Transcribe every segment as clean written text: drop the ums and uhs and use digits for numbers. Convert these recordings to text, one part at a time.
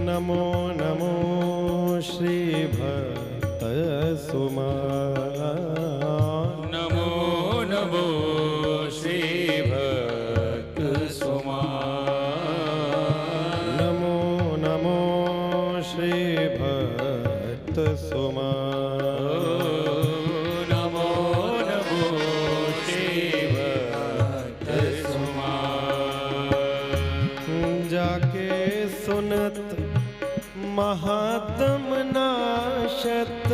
नमो नमो श्री भक्त सुमा। नमो नमो श्री भक्त सुमा। नमो नमो श्री भक्त सुमा। नमो नमो श्री भक्त सुमा। जाके सुनत महात्म नाशत।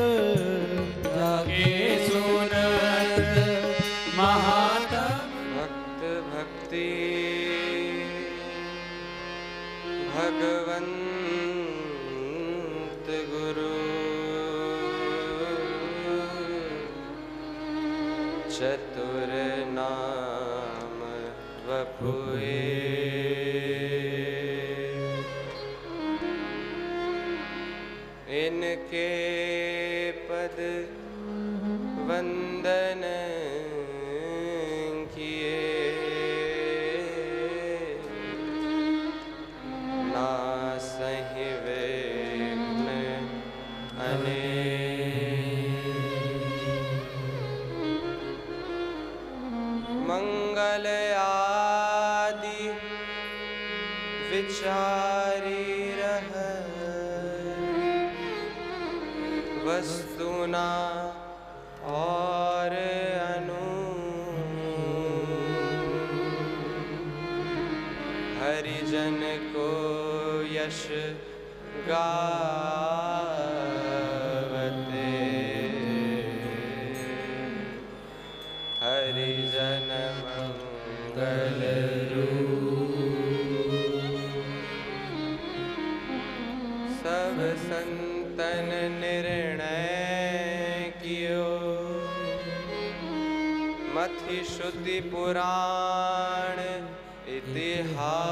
जाके सुनत महात्म भक्त भक्ति भगवंत गुरु चतुर नाम वपुए। इनके पद वंदन किए ना सहि विघ्न मंगल आदि विचारी रह वस्तुना और अनु हरिजन को यश गावते। हरिजन मंगल सब संतन निर्णय कियो मथि शुद्धि पुराण इतिहास।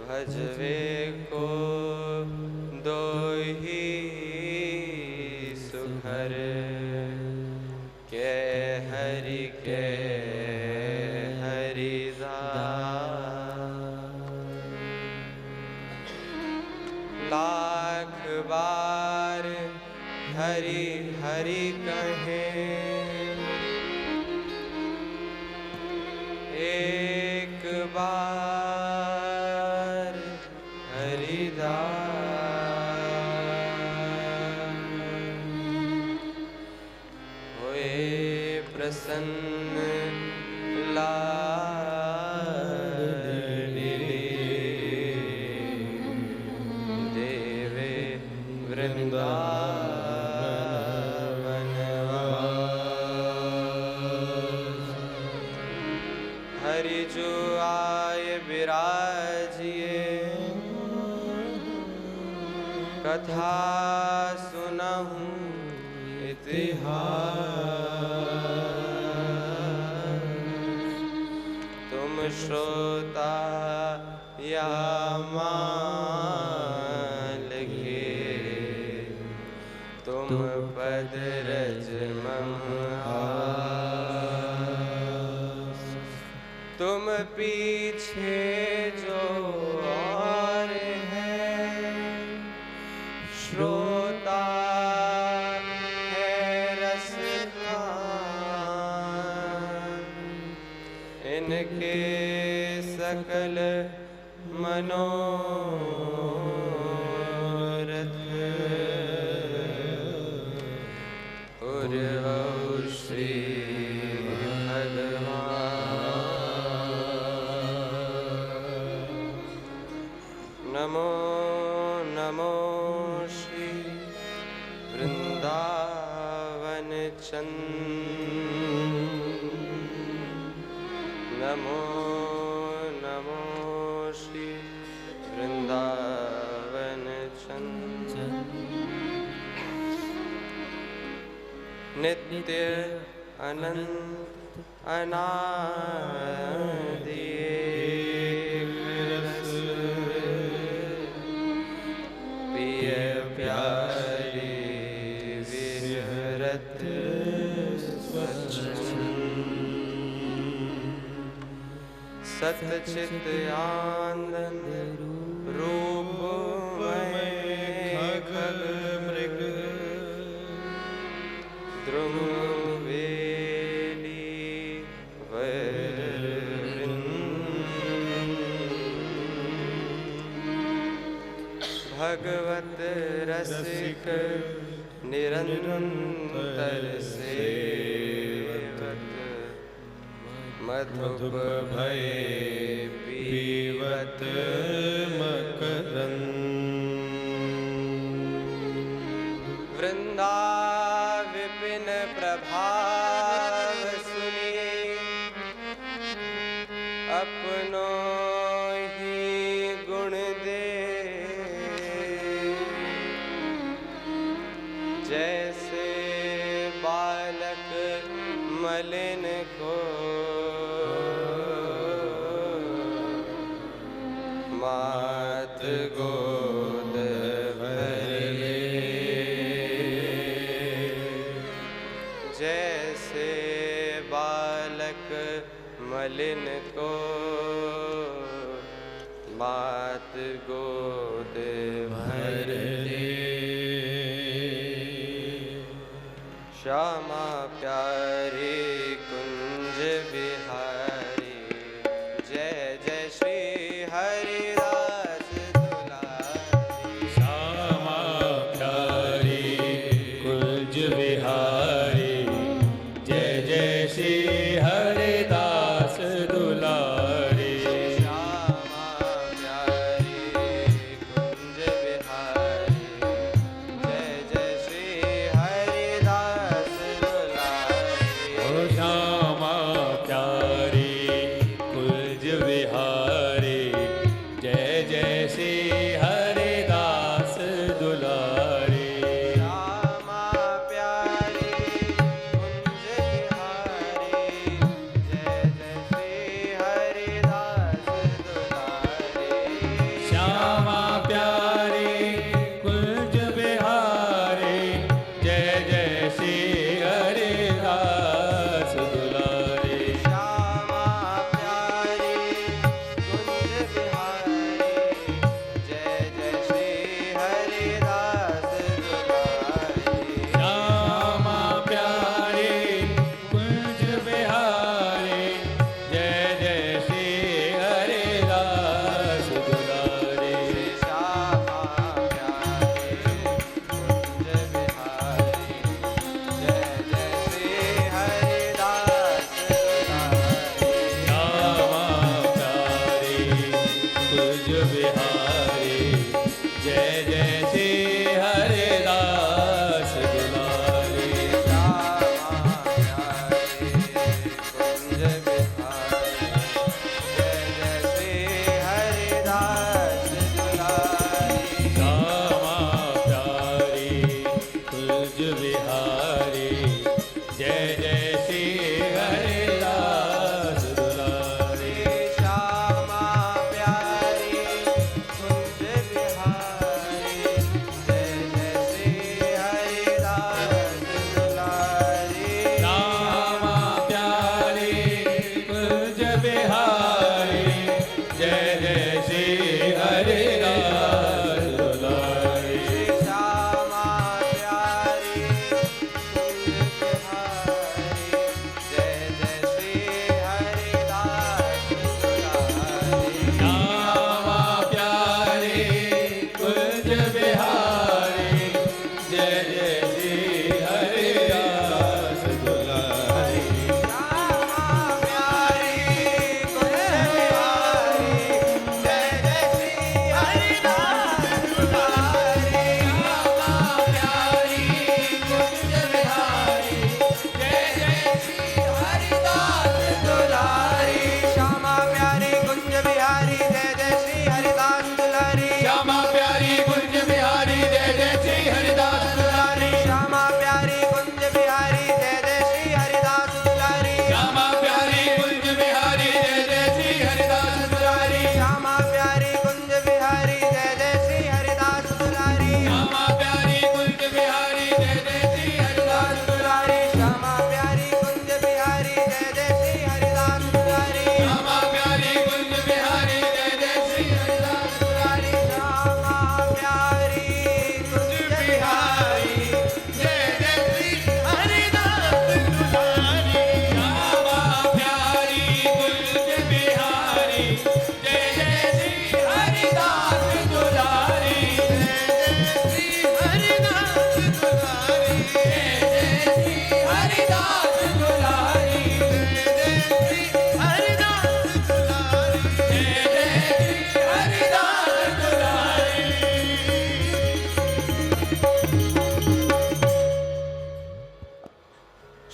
भजवे को दोही सुखर के हरि के लाख बार हरि हरि कहे एक बार हरिदास होए प्रसन्न हरि जो आय विराजिए कथा सुनहूं इतिहास। तुम श्रोता या मालिके तुम पद रज मम आस। तुम पीछे जो और है श्रोता है रस खान। इनके सकल मनोरथ उर्वहु श्री नमो नमो श्री वृंदावन चंद। नमो नमो श्री वृंदावन चंद। नित्य अनंत अनादि प्यारी विहरत स्वच्छंद। सतचित आनंद रूप खग मृग द्रुम वेली भगवत रसिक निरंतर सेवत मधुप भय पीवत मकरंद वृंदा विपिन प्रभाव सुनी अपनो ही गुण दे जैसे बालक मलिन को मात गोद भर ले जैसे बालक मलिन को मात गोद भर ले श्यामा प्यारी कुंज बिहारी जय जय श्री हरिदास दुलारी श्यामा प्यारी कुंज बिहारी जय जय श्री हरिदास दुलारी श्यामा प्यारी कुंज बिहारी जय जय श्री हरिदास दुलारी श्यामा प्यारी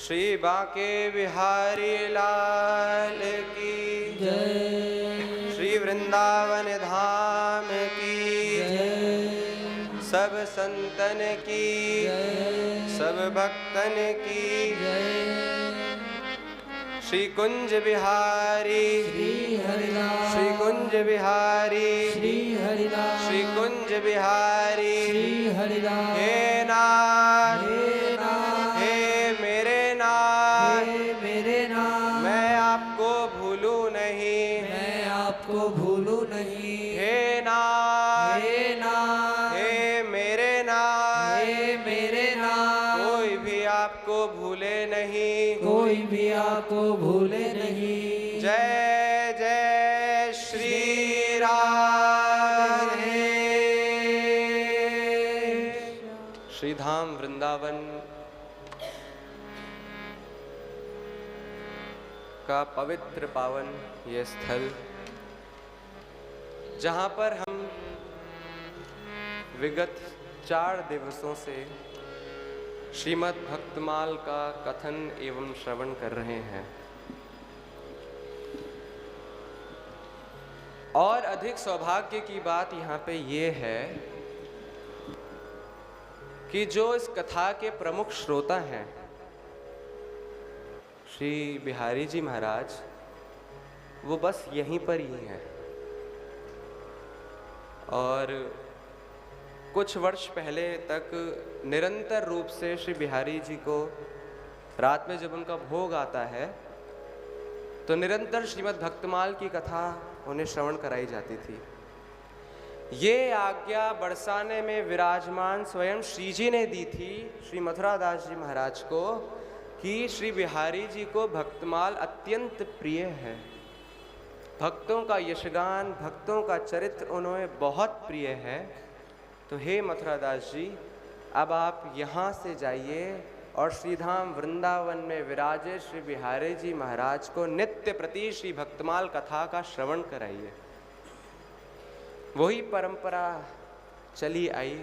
श्री बांके बिहारी लाल की जय। श्री वृंदावन धाम की जय। सब संतन की जय। सब भक्तन की जय। श्री कुंज बिहारी श्री हरिदास। श्री कुंज बिहारी श्री हरिदास। श्री कुंज बिहारी श्री हरिदास। हे नाथ हे नाथ। हे मेरे नाथ हे मेरे नाथ। मैं आपको भूलूं नहीं मैं आपको भूलूं नहीं। हे नाथ हे नाथ। हे मेरे नाथ हे मेरे नाथ। कोई भी आपको भूले नहीं कोई भी आपको भूले नहीं। जय जय श्री राधे। श्री धाम वृंदावन का पवित्र पावन ये स्थल, जहाँ पर हम विगत 4 दिवसों से श्रीमद् भक्तमाल का कथन एवं श्रवण कर रहे हैं। और अधिक सौभाग्य की बात यहाँ पे ये है कि जो इस कथा के प्रमुख श्रोता हैं श्री बिहारी जी महाराज, वो बस यहीं पर ही हैं। और कुछ वर्ष पहले तक निरंतर रूप से श्री बिहारी जी को रात में जब उनका भोग आता है तो निरंतर श्रीमद् भक्तमाल की कथा उन्हें श्रवण कराई जाती थी। ये आज्ञा बरसाने में विराजमान स्वयं श्री जी ने दी थी श्री मथुरा दास जी महाराज को कि श्री बिहारी जी को भक्तमाल अत्यंत प्रिय है। भक्तों का यशगान, भक्तों का चरित्र उन्हें बहुत प्रिय है। तो हे मथुरा दास जी, अब आप यहाँ से जाइए और श्रीधाम वृंदावन में विराजे श्री बिहारी जी महाराज को नित्य प्रति श्री भक्तमाल कथा का श्रवण कराइए। वही परंपरा चली आई।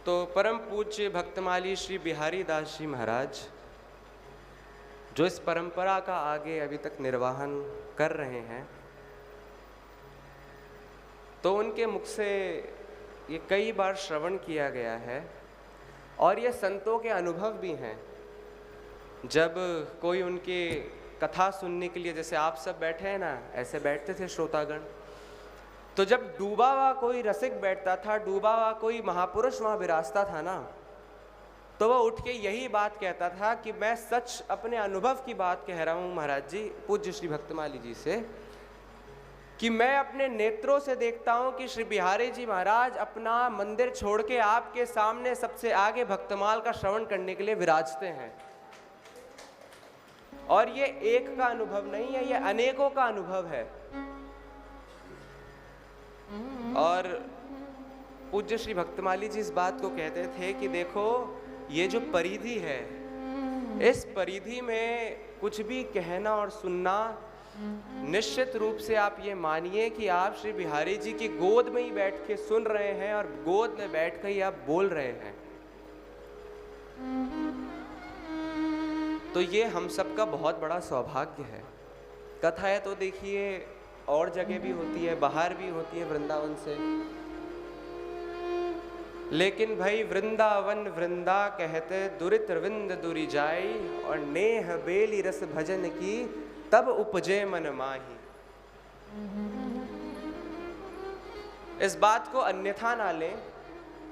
तो परम पूज्य भक्तमाली श्री बिहारी दास जी महाराज जो इस परंपरा का आगे अभी तक निर्वाहन कर रहे हैं, तो उनके मुख से ये कई बार श्रवण किया गया है और ये संतों के अनुभव भी हैं। जब कोई उनके कथा सुनने के लिए, जैसे आप सब बैठे हैं ना, ऐसे बैठते थे श्रोतागण, तो जब डूबा हुआ कोई रसिक बैठता था, डूबा हुआ कोई महापुरुष वहाँ विराजता था ना, तो वह उठ के यही बात कहता था कि मैं सच अपने अनुभव की बात कह रहा हूँ महाराज जी, पूज्य श्री भक्तमाली जी से, कि मैं अपने नेत्रों से देखता हूँ कि श्री बिहारी जी महाराज अपना मंदिर छोड़ के आपके सामने सबसे आगे भक्तमाल का श्रवण करने के लिए विराजते हैं। और ये एक का अनुभव नहीं है, ये अनेकों का अनुभव है। और पूज्य श्री भक्तमाली जी इस बात को कहते थे कि देखो, ये जो परिधि है, इस परिधि में कुछ भी कहना और सुनना, निश्चित रूप से आप ये मानिए कि आप श्री बिहारी जी की गोद में ही बैठ के सुन रहे हैं और गोद में बैठ कर ही आप बोल रहे हैं। तो ये हम सबका बहुत बड़ा सौभाग्य है। कथाएं तो देखिए और जगह भी होती है, बाहर भी होती है वृंदावन से, लेकिन भाई वृंदावन वृंदा कहते दुरित वृंद दुरी जाई, और नेह बेली रस भजन की तब उपजे मन माही। इस बात को अन्यथा ना लें,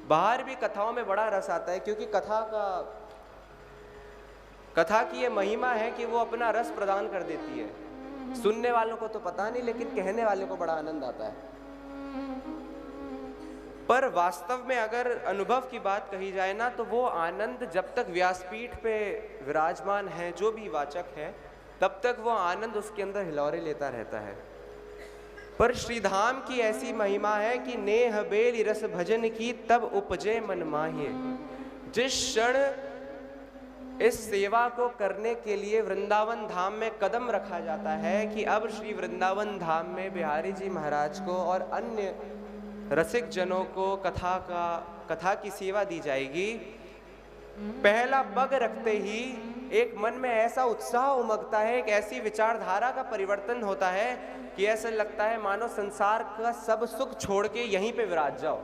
बाहर भी कथाओं में बड़ा रस आता है, क्योंकि कथा की ये महिमा है कि वो अपना रस प्रदान कर देती है। सुनने वालों को तो पता नहीं, लेकिन कहने वाले को बड़ा आनंद आता है। पर वास्तव में अगर अनुभव की बात कही जाए ना, तो वो आनंद जब तक व्यासपीठ पे विराजमान है जो भी वाचक है, तब तक वो आनंद उसके अंदर हिलौरे लेता रहता है। पर श्रीधाम की ऐसी महिमा है कि नेह बेली रस भजन की तब उपजे मन माहिए। जिस क्षण इस सेवा को करने के लिए वृंदावन धाम में कदम रखा जाता है कि अब श्री वृंदावन धाम में बिहारी जी महाराज को और अन्य रसिक जनों को कथा की सेवा दी जाएगी, पहला पग रखते ही एक मन में ऐसा उत्साह उमगता है, एक ऐसी विचारधारा का परिवर्तन होता है कि ऐसा लगता है मानो संसार का सब सुख छोड़ के यहीं पे विराज जाओ।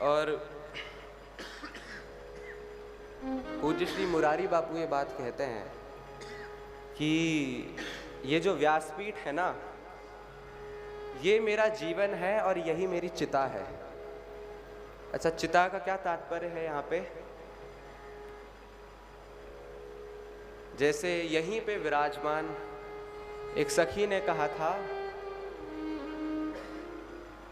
और पूज्य श्री मुरारी बापू ये बात कहते हैं कि ये जो व्यासपीठ है ना, ये मेरा जीवन है और यही मेरी चिता है। अच्छा, चिता का क्या तात्पर्य है यहाँ पे? जैसे यहीं पे विराजमान एक सखी ने कहा था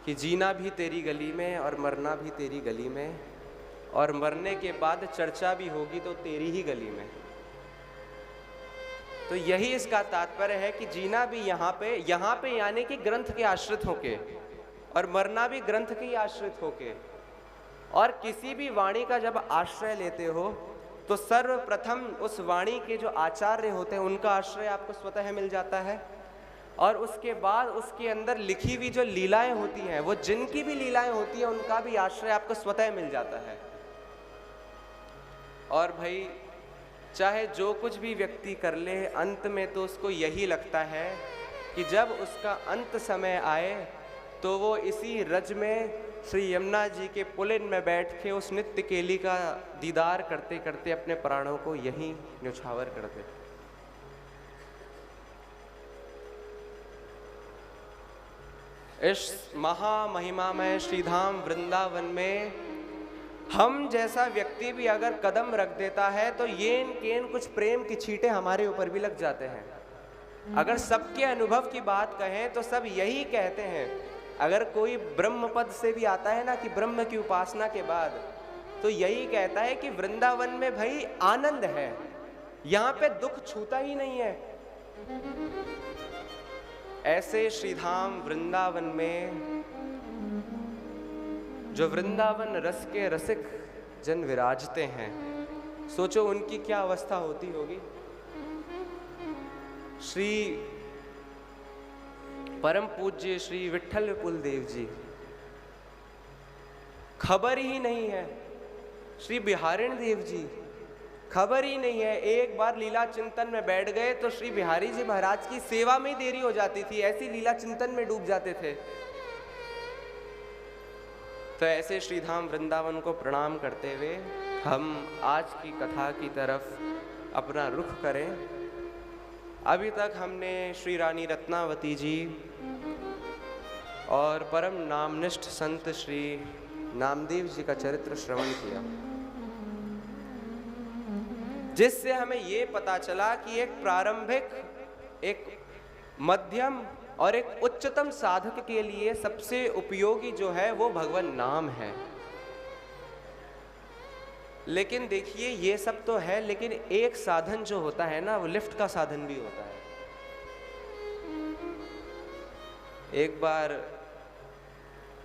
कि जीना भी तेरी गली में और मरना भी तेरी गली में, और मरने के बाद चर्चा भी होगी तो तेरी ही गली में। तो यही इसका तात्पर्य है कि जीना भी यहाँ पे यानी कि ग्रंथ के आश्रित होके, और मरना भी ग्रंथ के ही आश्रित होके। और किसी भी वाणी का जब आश्रय लेते हो तो सर्वप्रथम उस वाणी के जो आचार्य होते हैं उनका आश्रय आपको स्वतः मिल जाता है, और उसके बाद उसके अंदर लिखी हुई जो लीलाएं होती हैं, वो जिनकी भी लीलाएं होती हैं उनका भी आश्रय आपको स्वतः मिल जाता है। और भाई चाहे जो कुछ भी व्यक्ति कर ले, अंत में तो उसको यही लगता है कि जब उसका अंत समय आए तो वो इसी रज में श्री यमुना जी के पुलिन में बैठ के उस नित्य केली का दीदार करते करते अपने प्राणों को यहीं न्यौछावर कर दे। इस महामहिमामय श्रीधाम वृंदावन में हम जैसा व्यक्ति भी अगर कदम रख देता है तो येन केन कुछ प्रेम की छींटे हमारे ऊपर भी लग जाते हैं। अगर सबके अनुभव की बात कहें तो सब यही कहते हैं, अगर कोई ब्रह्म पद से भी आता है ना कि ब्रह्म की उपासना के बाद, तो यही कहता है कि वृंदावन में भाई आनंद है, यहाँ पे दुख छूता ही नहीं है। ऐसे श्रीधाम वृंदावन में जो वृंदावन रस के रसिक जन विराजते हैं, सोचो उनकी क्या अवस्था होती होगी। श्री परम पूज्य श्री विट्ठल विपुल देव जी, खबर ही नहीं है। श्री बिहारिण देव जी, खबर ही नहीं है। एक बार लीला चिंतन में बैठ गए तो श्री बिहारी जी महाराज की सेवा में देरी हो जाती थी, ऐसी लीला चिंतन में डूब जाते थे। तो ऐसे श्रीधाम वृंदावन को प्रणाम करते हुए हम आज की कथा की तरफ अपना रुख करें। अभी तक हमने श्री रानी रत्नावती जी और परम नामनिष्ठ संत श्री नामदेव जी का चरित्र श्रवण किया, जिससे हमें ये पता चला कि एक प्रारंभिक, एक मध्यम और एक उच्चतम साधक के लिए सबसे उपयोगी जो है वो भगवान नाम है। लेकिन देखिए ये सब तो है, लेकिन एक साधन जो होता है ना, वो लिफ्ट का साधन भी होता है। एक बार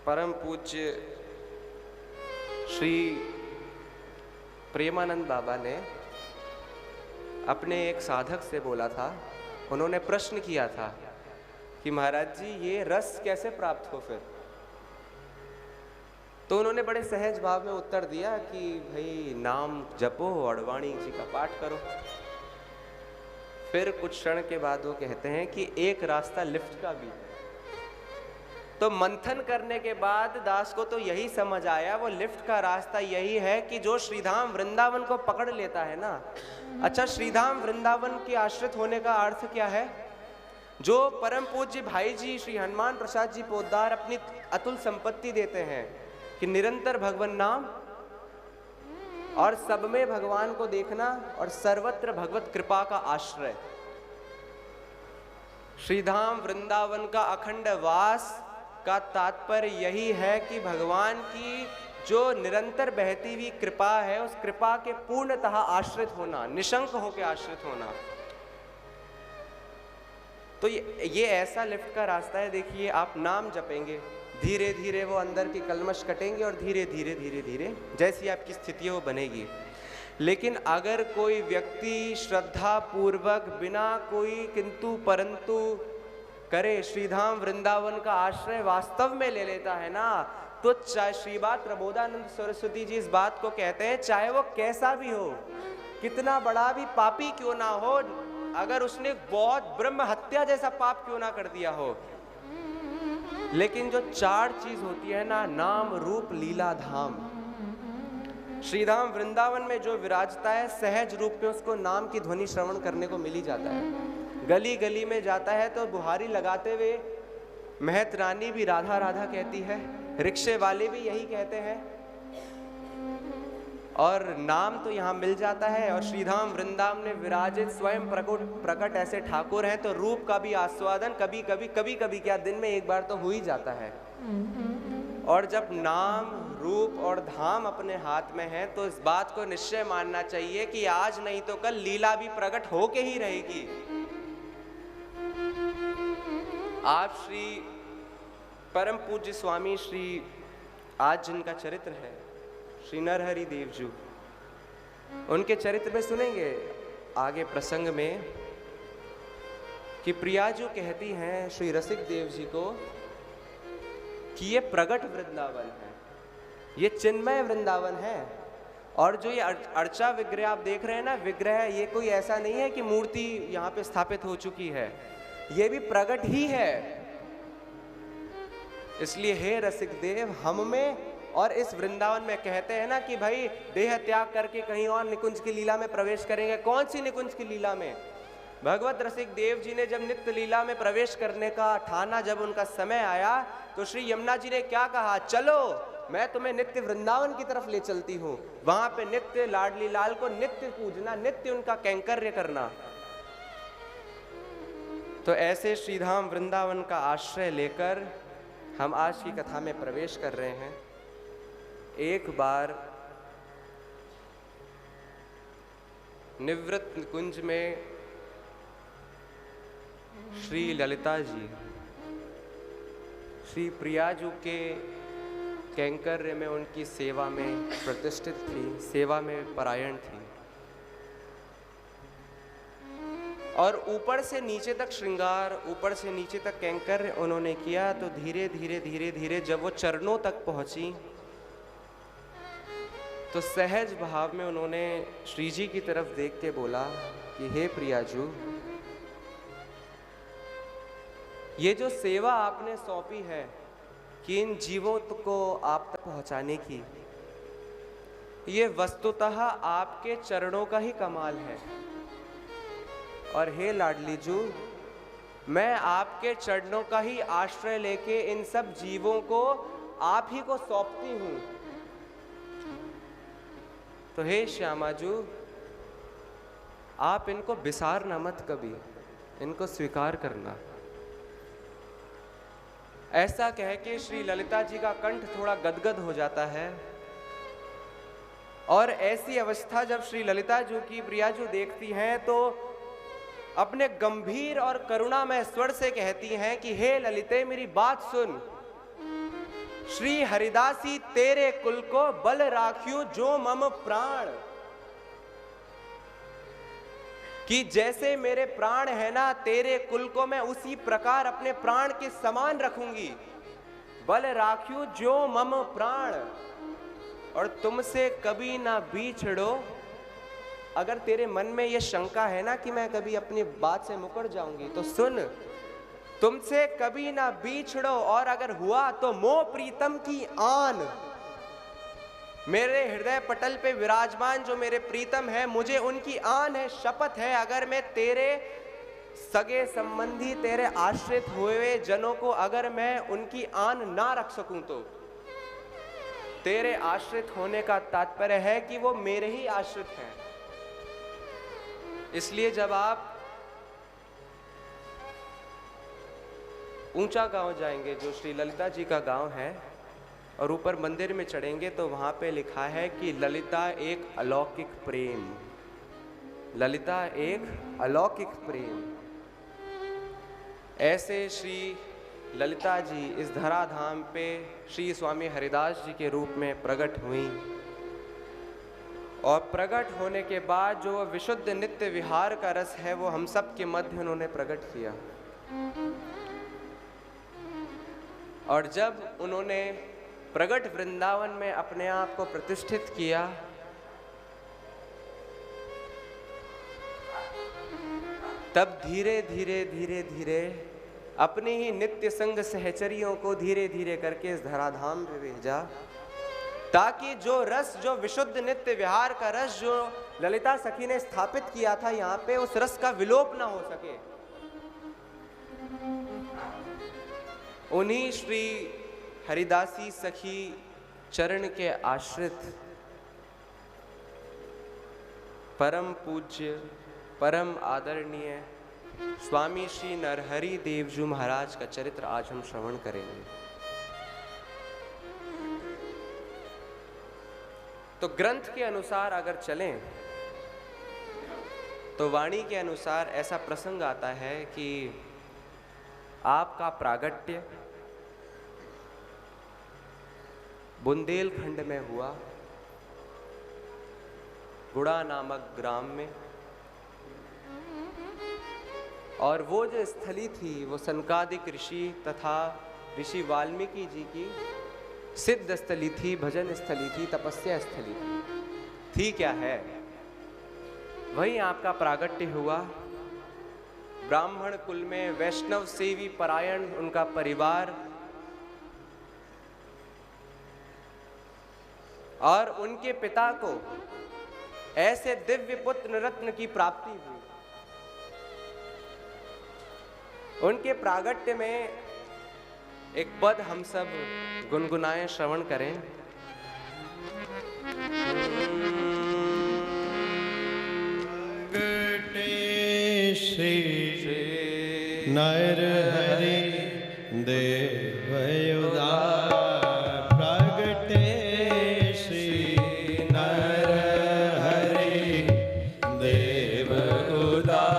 परम पूज्य श्री प्रेमानंद बाबा ने अपने एक साधक से बोला था, उन्होंने प्रश्न किया था कि महाराज जी ये रस कैसे प्राप्त हो फिर? तो उन्होंने बड़े सहज भाव में उत्तर दिया कि भाई नाम जपो और वाणी जी का पाठ करो। फिर कुछ क्षण के बाद वो कहते हैं कि एक रास्ता लिफ्ट का भी है। तो मंथन करने के बाद दास को तो यही समझ आया, वो लिफ्ट का रास्ता यही है कि जो श्रीधाम वृंदावन को पकड़ लेता है ना। अच्छा, श्रीधाम वृंदावन के आश्रित होने का अर्थ क्या है? जो परम पूज्य भाई जी श्री हनुमान प्रसाद जी पोद्दार अपनी अतुल संपत्ति देते हैं कि निरंतर भगवान नाम और सब में भगवान को देखना और सर्वत्र भगवत कृपा का आश्रय। श्रीधाम वृंदावन का अखंड वास का तात्पर्य यही है कि भगवान की जो निरंतर बहती हुई कृपा है, उस कृपा के पूर्णतः आश्रित होना, निशंक होकर आश्रित होना। तो ये ऐसा लिफ्ट का रास्ता है। देखिए, आप नाम जपेंगे, धीरे धीरे वो अंदर की कलमश कटेंगे और धीरे धीरे धीरे धीरे जैसी आपकी स्थिति है वो बनेगी। लेकिन अगर कोई व्यक्ति श्रद्धा पूर्वक बिना कोई किंतु परंतु करे, श्रीधाम वृंदावन का आश्रय वास्तव में ले लेता है ना, तो चाहे श्रीबात प्रबोधानंद सरस्वती जी इस बात को कहते हैं, चाहे वो कैसा भी हो, कितना बड़ा भी पापी क्यों ना हो, अगर उसने बहुत ब्रह्म हत्या जैसा पाप क्यों ना कर दिया हो, लेकिन जो चार चीज होती है ना, नाम रूप लीला धाम, श्रीधाम वृंदावन में जो विराजता है, सहज रूप में उसको नाम की ध्वनि श्रवण करने को मिल ही जाता है। गली गली में जाता है तो बुहारी लगाते हुए महत रानी भी राधा राधा कहती है, रिक्शे वाले भी यही कहते हैं, और नाम तो यहाँ मिल जाता है। और श्रीधाम वृंदावन में विराजित स्वयं प्रकट ऐसे ठाकुर हैं, तो रूप का भी आस्वादन कभी कभी क्या दिन में एक बार तो हो ही जाता है। और जब नाम रूप और धाम अपने हाथ में है, तो इस बात को निश्चय मानना चाहिए कि आज नहीं तो कल लीला भी प्रकट होके ही रहेगी। आप श्री परम पूज्य स्वामी श्री आज जिनका चरित्र है, श्री नरहरि देव जी, उनके चरित्र में सुनेंगे आगे प्रसंग में कि प्रिया जो कहती हैं श्री रसिक देव जी को कि ये प्रगट वृंदावन है, ये चिन्मय वृंदावन है। और जो ये अर्चा विग्रह आप देख रहे हैं ना, विग्रह ये कोई ऐसा नहीं है कि मूर्ति यहाँ पे स्थापित हो चुकी है, ये भी प्रगट ही है। इसलिए हे रसिक देव, हम में और इस वृंदावन में कहते हैं ना कि भाई देह त्याग करके कहीं और निकुंज की लीला में प्रवेश करेंगे। कौन सी निकुंज की लीला में? भगवत रसिक देव जी ने जब नित्य लीला में प्रवेश करने का ठाना, जब उनका समय आया, तो श्री यमुना जी ने क्या कहा, चलो मैं तुम्हें नित्य वृंदावन की तरफ ले चलती हूँ, वहां पे नित्य लाडली लाल को नित्य पूजना, नित्य उनका कैंकर्य करना। तो ऐसे श्रीधाम वृंदावन का आश्रय लेकर हम आज की कथा में प्रवेश कर रहे हैं। एक बार निवृत्त कुंज में श्री ललिता जी श्री प्रियाजू के कैंकर्य में उनकी सेवा में प्रतिष्ठित थी, सेवा में परायण थी, और ऊपर से नीचे तक श्रृंगार, ऊपर से नीचे तक कैंकर्य उन्होंने किया। तो धीरे धीरे धीरे धीरे जब वो चरणों तक पहुंची, तो सहज भाव में उन्होंने श्री जी की तरफ देख के बोला कि हे प्रियाजू, ये जो सेवा आपने सौंपी है कि इन जीवों को आप तक पहुंचाने की, ये वस्तुतः आपके चरणों का ही कमाल है। और हे लाडली जू, मैं आपके चरणों का ही आश्रय लेके इन सब जीवों को आप ही को सौंपती हूं। तो हे श्यामा जू, आप इनको बिसारना मत कभी, इनको स्वीकार करना। ऐसा कह के श्री ललिता जी का कंठ थोड़ा गदगद हो जाता है। और ऐसी अवस्था जब श्री ललिता जी की प्रियाजू देखती हैं, तो अपने गंभीर और करुणामय स्वर से कहती हैं कि हे ललिते, मेरी बात सुन। श्री हरिदासी तेरे कुल को बल राख्यू जो मम प्राण, कि जैसे मेरे प्राण है ना, तेरे कुल को मैं उसी प्रकार अपने प्राण के समान रखूंगी। बल राख्यू जो मम प्राण, और तुमसे कभी ना बिछड़ो। अगर तेरे मन में ये शंका है ना कि मैं कभी अपनी बात से मुकर जाऊंगी, तो सुन, तुमसे कभी ना बिछड़ो, और अगर हुआ तो मोह प्रीतम की आन, मेरे हृदय पटल पे विराजमान जो मेरे प्रीतम है, मुझे उनकी आन है, शपथ है, अगर मैं तेरे सगे संबंधी, तेरे आश्रित हुए जनों को अगर मैं उनकी आन ना रख सकूं, तो तेरे आश्रित होने का तात्पर्य है कि वो मेरे ही आश्रित हैं। इसलिए जब आप ऊंचा गांव जाएंगे, जो श्री ललिता जी का गांव है, और ऊपर मंदिर में चढ़ेंगे, तो वहां पे लिखा है कि ललिता एक अलौकिक प्रेम, ललिता एक अलौकिक प्रेम। ऐसे श्री ललिता जी इस धराधाम पे श्री स्वामी हरिदास जी के रूप में प्रकट हुई, और प्रकट होने के बाद जो विशुद्ध नित्य विहार का रस है, वो हम सब के मध्य उन्होंने प्रकट किया। और जब उन्होंने प्रगट वृंदावन में अपने आप को प्रतिष्ठित किया, तब धीरे धीरे धीरे धीरे अपनी ही नित्य संग सहचरियों को धीरे धीरे करके इस धराधाम में भेजा, ताकि जो रस, जो विशुद्ध नित्य विहार का रस जो ललिता सखी ने स्थापित किया था यहाँ पे, उस रस का विलोप ना हो सके। उन्हीं श्री हरिदासी सखी चरण के आश्रित परम पूज्य, परम आदरणीय स्वामी श्री नरहरि देव जी महाराज का चरित्र आज हम श्रवण करेंगे। तो ग्रंथ के अनुसार अगर चलें तो वाणी के अनुसार ऐसा प्रसंग आता है कि आपका प्रागट्य बुंदेलखंड में हुआ, गुड़ा नामक ग्राम में। और वो जो स्थली थी वो सनकादिक ऋषि तथा ऋषि वाल्मीकि जी की सिद्ध स्थली थी, भजन स्थली थी, तपस्या स्थली थी क्या है? वहीं आपका प्रागट्य हुआ। ब्राह्मण कुल में वैष्णव सेवी परायण उनका परिवार, और उनके पिता को ऐसे दिव्य पुत्र रत्न की प्राप्ति हुई। उनके प्रागट्य में एक पद हम सब गुनगुनाएं, श्रवण करें। प्रगटे श्री नरहरि देव उदार, प्रगटे श्री नरहरि देव उदार,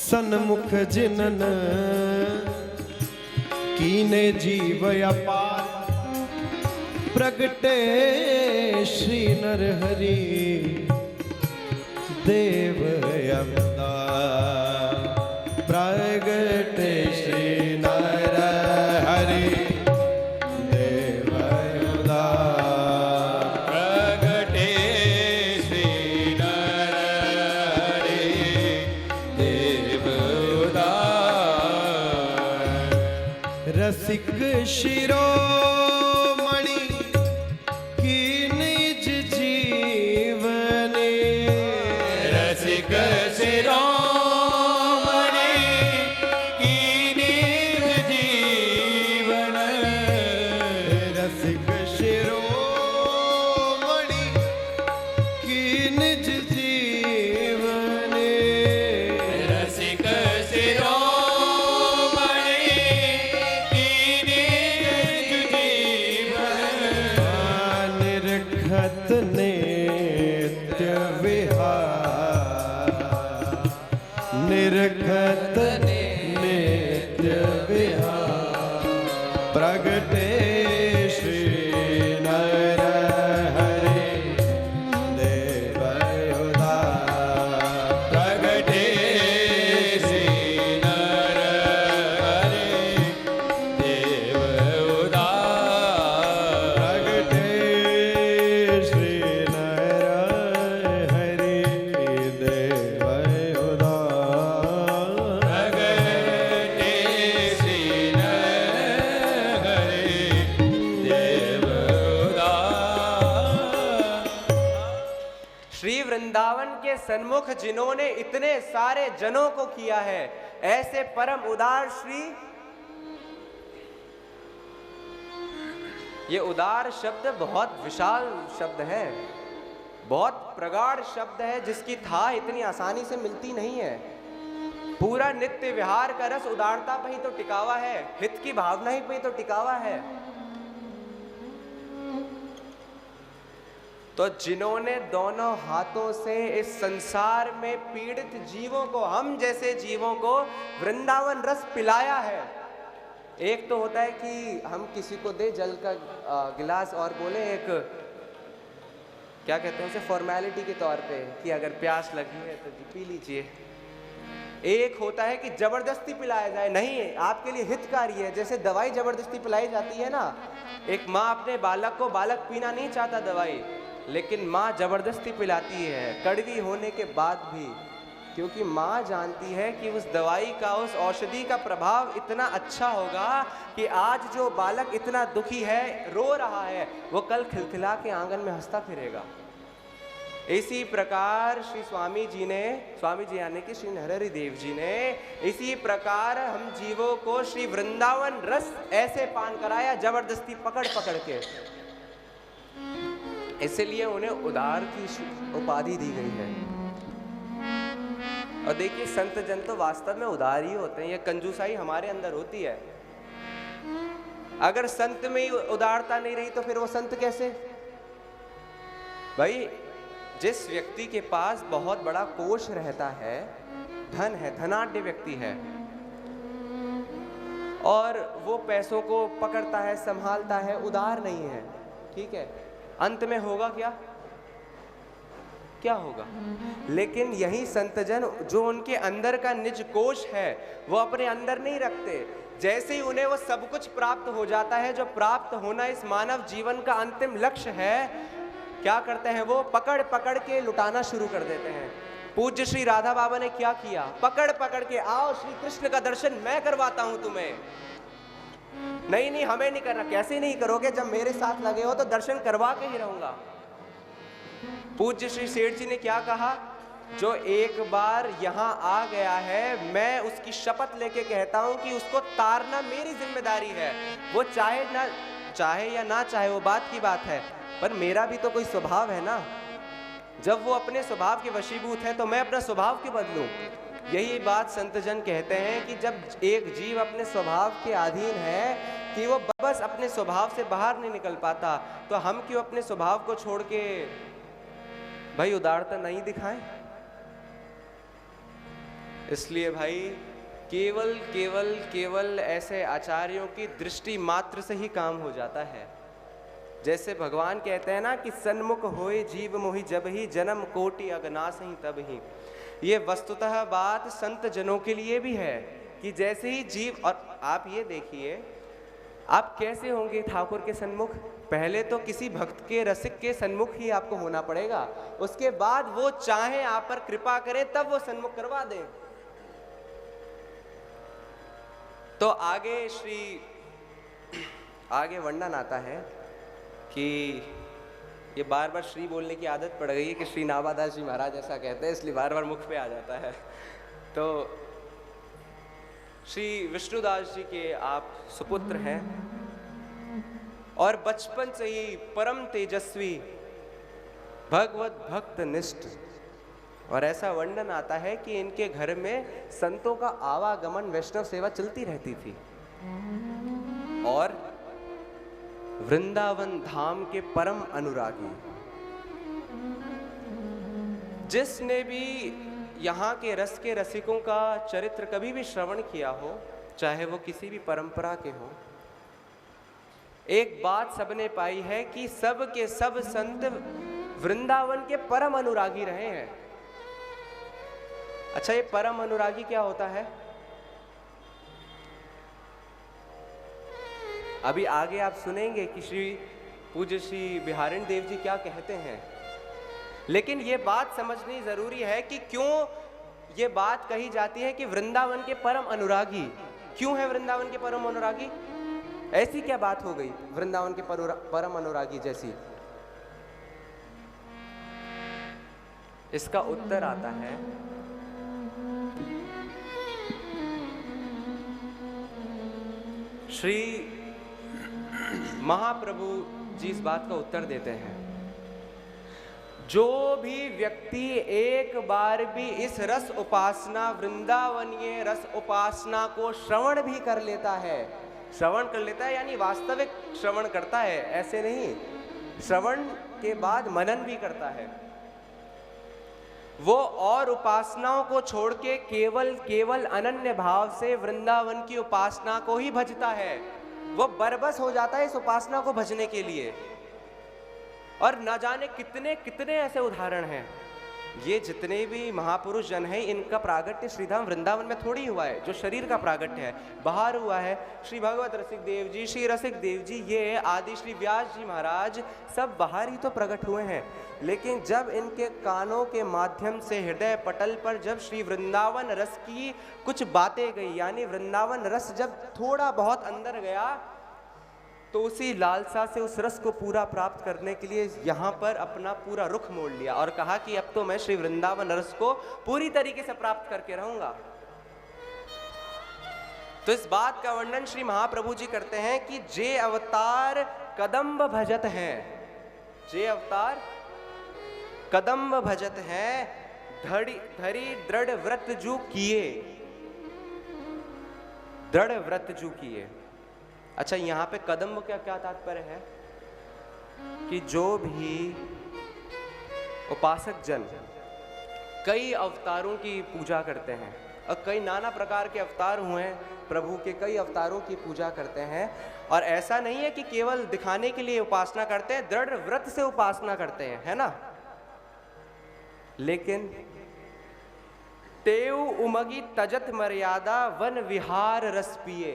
सन्मुख जिनन कीने जीव अपार, प्रगटे श्री नरहरि देव अवतार, प्रगटे श्री नरहरि देव अवतार, प्रगटे रसिक शिरोमणि की निज जीवन रसिक शिरोमणि की निज जीवन रसिक शिरोमणि की निज जीवन रसिक शिरोमणि की निज जीवन निरखत नित्य विहार निरखत नित्य विहार प्रगटे श्री नर हरि देव उदार प्रगटे श्री नर हरि देव उदार प्रगटे श्री नर हरि देव उदार प्रगटे श्री नर हरि देव उदार श्री वृंदावन के सन्मुख जिन्होंने इतने सारे जनों को किया है, ऐसे परम उदार श्री, ये उदार शब्द बहुत विशाल शब्द है, बहुत प्रगाढ़ शब्द है, जिसकी था इतनी आसानी से मिलती नहीं है। पूरा नित्य विहार का रस उदारता पे ही तो टिकावा है, हित की भावना ही पे ही तो टिकावा है। तो जिन्होंने दोनों हाथों से इस संसार में पीड़ित जीवों को, हम जैसे जीवों को वृंदावन रस पिलाया है। एक तो होता है कि हम किसी को दे जल का गिलास और बोले एक, क्या कहते हैं उसे, फॉर्मेलिटी के तौर पे कि अगर प्यास लगी है तो जी पी लीजिए। एक होता है कि जबरदस्ती पिलाया जाए, नहीं आपके लिए हितकारी है, जैसे दवाई जबरदस्ती पिलाई जाती है ना। एक माँ अपने बालक को, बालक पीना नहीं चाहता दवाई, लेकिन माँ जबरदस्ती पिलाती है कड़वी होने के बाद भी, क्योंकि माँ जानती है कि उस दवाई का, उस औषधि का प्रभाव इतना अच्छा होगा कि आज जो बालक इतना दुखी है, रो रहा है, वो कल खिलखिला के आंगन में हंसता फिरेगा। इसी प्रकार श्री स्वामी जी ने, स्वामी जी यानी कि श्री नरहरि देव जी ने, इसी प्रकार हम जीवों को श्री वृंदावन रस ऐसे पान कराया, जबरदस्ती पकड़ पकड़ के। इसलिए उन्हें उदार की उपाधि दी गई है। और देखिए संत जन तो वास्तव में उदार ही होते हैं, ये कंजूसाई हमारे अंदर होती है। अगर संत में ही उदारता नहीं रही तो फिर वो संत कैसे? भाई जिस व्यक्ति के पास बहुत बड़ा कोष रहता है, धन है, धनाढ्य व्यक्ति है, और वो पैसों को पकड़ता है, संभालता है, उदार नहीं है, ठीक है, अंत में होगा क्या? क्या होगा? लेकिन यही संतजन जो उनके अंदर का निज कोष है वो अपने अंदर नहीं रखते। जैसे ही उन्हें वो सब कुछ प्राप्त हो जाता है, जो प्राप्त होना इस मानव जीवन का अंतिम लक्ष्य है, क्या करते हैं वो? पकड़ पकड़ के लुटाना शुरू कर देते हैं। पूज्य श्री राधा बाबा ने क्या किया? पकड़ पकड़ के, आओ श्री कृष्ण का दर्शन मैं करवाता हूं तुम्हें। नहीं नहीं हमें नहीं करना। कैसे नहीं करोगे? जब मेरे साथ लगे हो तो दर्शन करवा के ही रहूंगा। पूज्य श्री सेठ जी ने क्या कहा? जो एक बार यहाँ आ गया है, मैं उसकी शपथ लेके कहता हूं कि उसको तारना मेरी जिम्मेदारी है। वो चाहे ना चाहे या ना चाहे, वो बात की बात है, पर मेरा भी तो कोई स्वभाव है ना। जब वो अपने स्वभाव के वशीभूत है तो मैं अपना स्वभाव क्यों बदलूं? यही बात संतजन कहते हैं कि जब एक जीव अपने स्वभाव के अधीन है कि वो बस अपने स्वभाव से बाहर नहीं निकल पाता, तो हम क्यों अपने स्वभाव को छोड़ के भाई उदारता नहीं दिखाएं? इसलिए भाई केवल केवल केवल ऐसे आचार्यों की दृष्टि मात्र से ही काम हो जाता है। जैसे भगवान कहते हैं ना कि सन्मुख होए जीव मोहि जब ही, जन्म कोटि अगनास ही तब ही। ये वस्तुतः बात संत जनों के लिए भी है कि जैसे ही जीव, और आप ये देखिए आप कैसे होंगे ठाकुर के सन्मुख? पहले तो किसी भक्त के, रसिक के सन्मुख ही आपको होना पड़ेगा, उसके बाद वो चाहे आप पर कृपा करें तब वो सन्मुख करवा दें। तो आगे श्री आगे वर्णन आता है कि ये बार बार श्री बोलने की आदत पड़ गई है कि श्री नाभादास जी महाराज ऐसा कहते हैं, इसलिए बार बार मुख पे आ जाता है। तो श्री विष्णुदास जी के आप सुपुत्र हैं और बचपन से ही परम तेजस्वी भगवत भक्त निष्ठ, और ऐसा वर्णन आता है कि इनके घर में संतों का आवागमन, वैष्णव सेवा चलती रहती थी। और वृंदावन धाम के परम अनुरागी, जिसने भी यहाँ के रस के रसिकों का चरित्र कभी भी श्रवण किया हो, चाहे वो किसी भी परंपरा के हो, एक बात सबने पाई है कि सब के सब संत वृंदावन के परम अनुरागी रहे हैं। अच्छा, ये परम अनुरागी क्या होता है? अभी आगे आप सुनेंगे कि श्री पूज्य श्री बिहारिण देव जी क्या कहते हैं, लेकिन ये बात समझनी जरूरी है कि क्यों ये बात कही जाती है कि वृंदावन के परम अनुरागी। क्यों है वृंदावन के परम अनुरागी? ऐसी क्या बात हो गई वृंदावन के परम अनुरागी जैसी? इसका उत्तर आता है श्री महाप्रभु जी इस बात का उत्तर देते हैं, जो भी व्यक्ति एक बार भी इस रस उपासना, वृंदावनीय रस उपासना को श्रवण भी कर लेता है, श्रवण कर लेता है यानी वास्तविक श्रवण करता है, ऐसे नहीं, श्रवण के बाद मनन भी करता है, वो और उपासनाओं को छोड़ के केवल अनन्य भाव से वृंदावन की उपासना को ही भजता है, वो बरबस हो जाता है इस उपासना को भजने के लिए। और न जाने कितने कितने ऐसे उदाहरण हैं। ये जितने भी महापुरुष जन हैं, इनका प्रागट्य श्रीधाम वृंदावन में थोड़ी हुआ है, जो शरीर का प्रागट्य है बाहर हुआ है। श्री भगवत रसिक देव जी, श्री रसिक देव जी, ये आदि श्री व्यास जी महाराज सब बाहर ही तो प्रकट हुए हैं। लेकिन जब इनके कानों के माध्यम से हृदय पटल पर जब श्री वृंदावन रस की कुछ बातें गई, यानी वृंदावन रस जब थोड़ा बहुत अंदर गया, तो उसी लालसा से उस रस को पूरा प्राप्त करने के लिए यहाँ पर अपना पूरा रुख मोड़ लिया और कहा कि अब तो मैं श्री वृंदावन रस को पूरी तरीके से प्राप्त करके रहूंगा। तो इस बात का वर्णन श्री महाप्रभु जी करते हैं कि जे अवतार कदम्ब भजत हैं, जे अवतार कदम्ब भजत हैं, धरी दृढ़ व्रत जू किए, दृढ़ व्रत जू किए। अच्छा, यहाँ पे कदम्ब का क्या तात्पर्य है कि जो भी उपासक जन कई अवतारों की पूजा करते हैं, और कई नाना प्रकार के अवतार हुए हैं प्रभु के, कई अवतारों की पूजा करते हैं, और ऐसा नहीं है कि केवल दिखाने के लिए उपासना करते हैं, दृढ़ व्रत से उपासना करते हैं, है ना। लेकिन तेव उमगी तजत मर्यादा वन विहार रस पिए,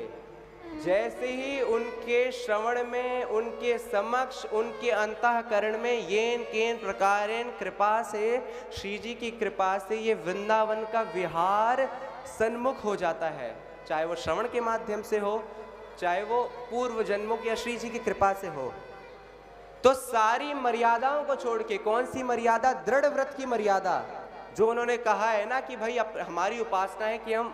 जैसे ही उनके श्रवण में, उनके समक्ष, उनके अंतःकरण में येन केन प्रकारेण कृपा से, श्री जी की कृपा से ये वृंदावन का विहार सन्मुख हो जाता है, चाहे वो श्रवण के माध्यम से हो, चाहे वो पूर्व जन्मों की या श्री जी की कृपा से हो। तो सारी मर्यादाओं को छोड़ के, कौन सी मर्यादा? दृढ़ व्रत की मर्यादा, जो उन्होंने कहा है ना कि भाई हमारी उपासना है कि हम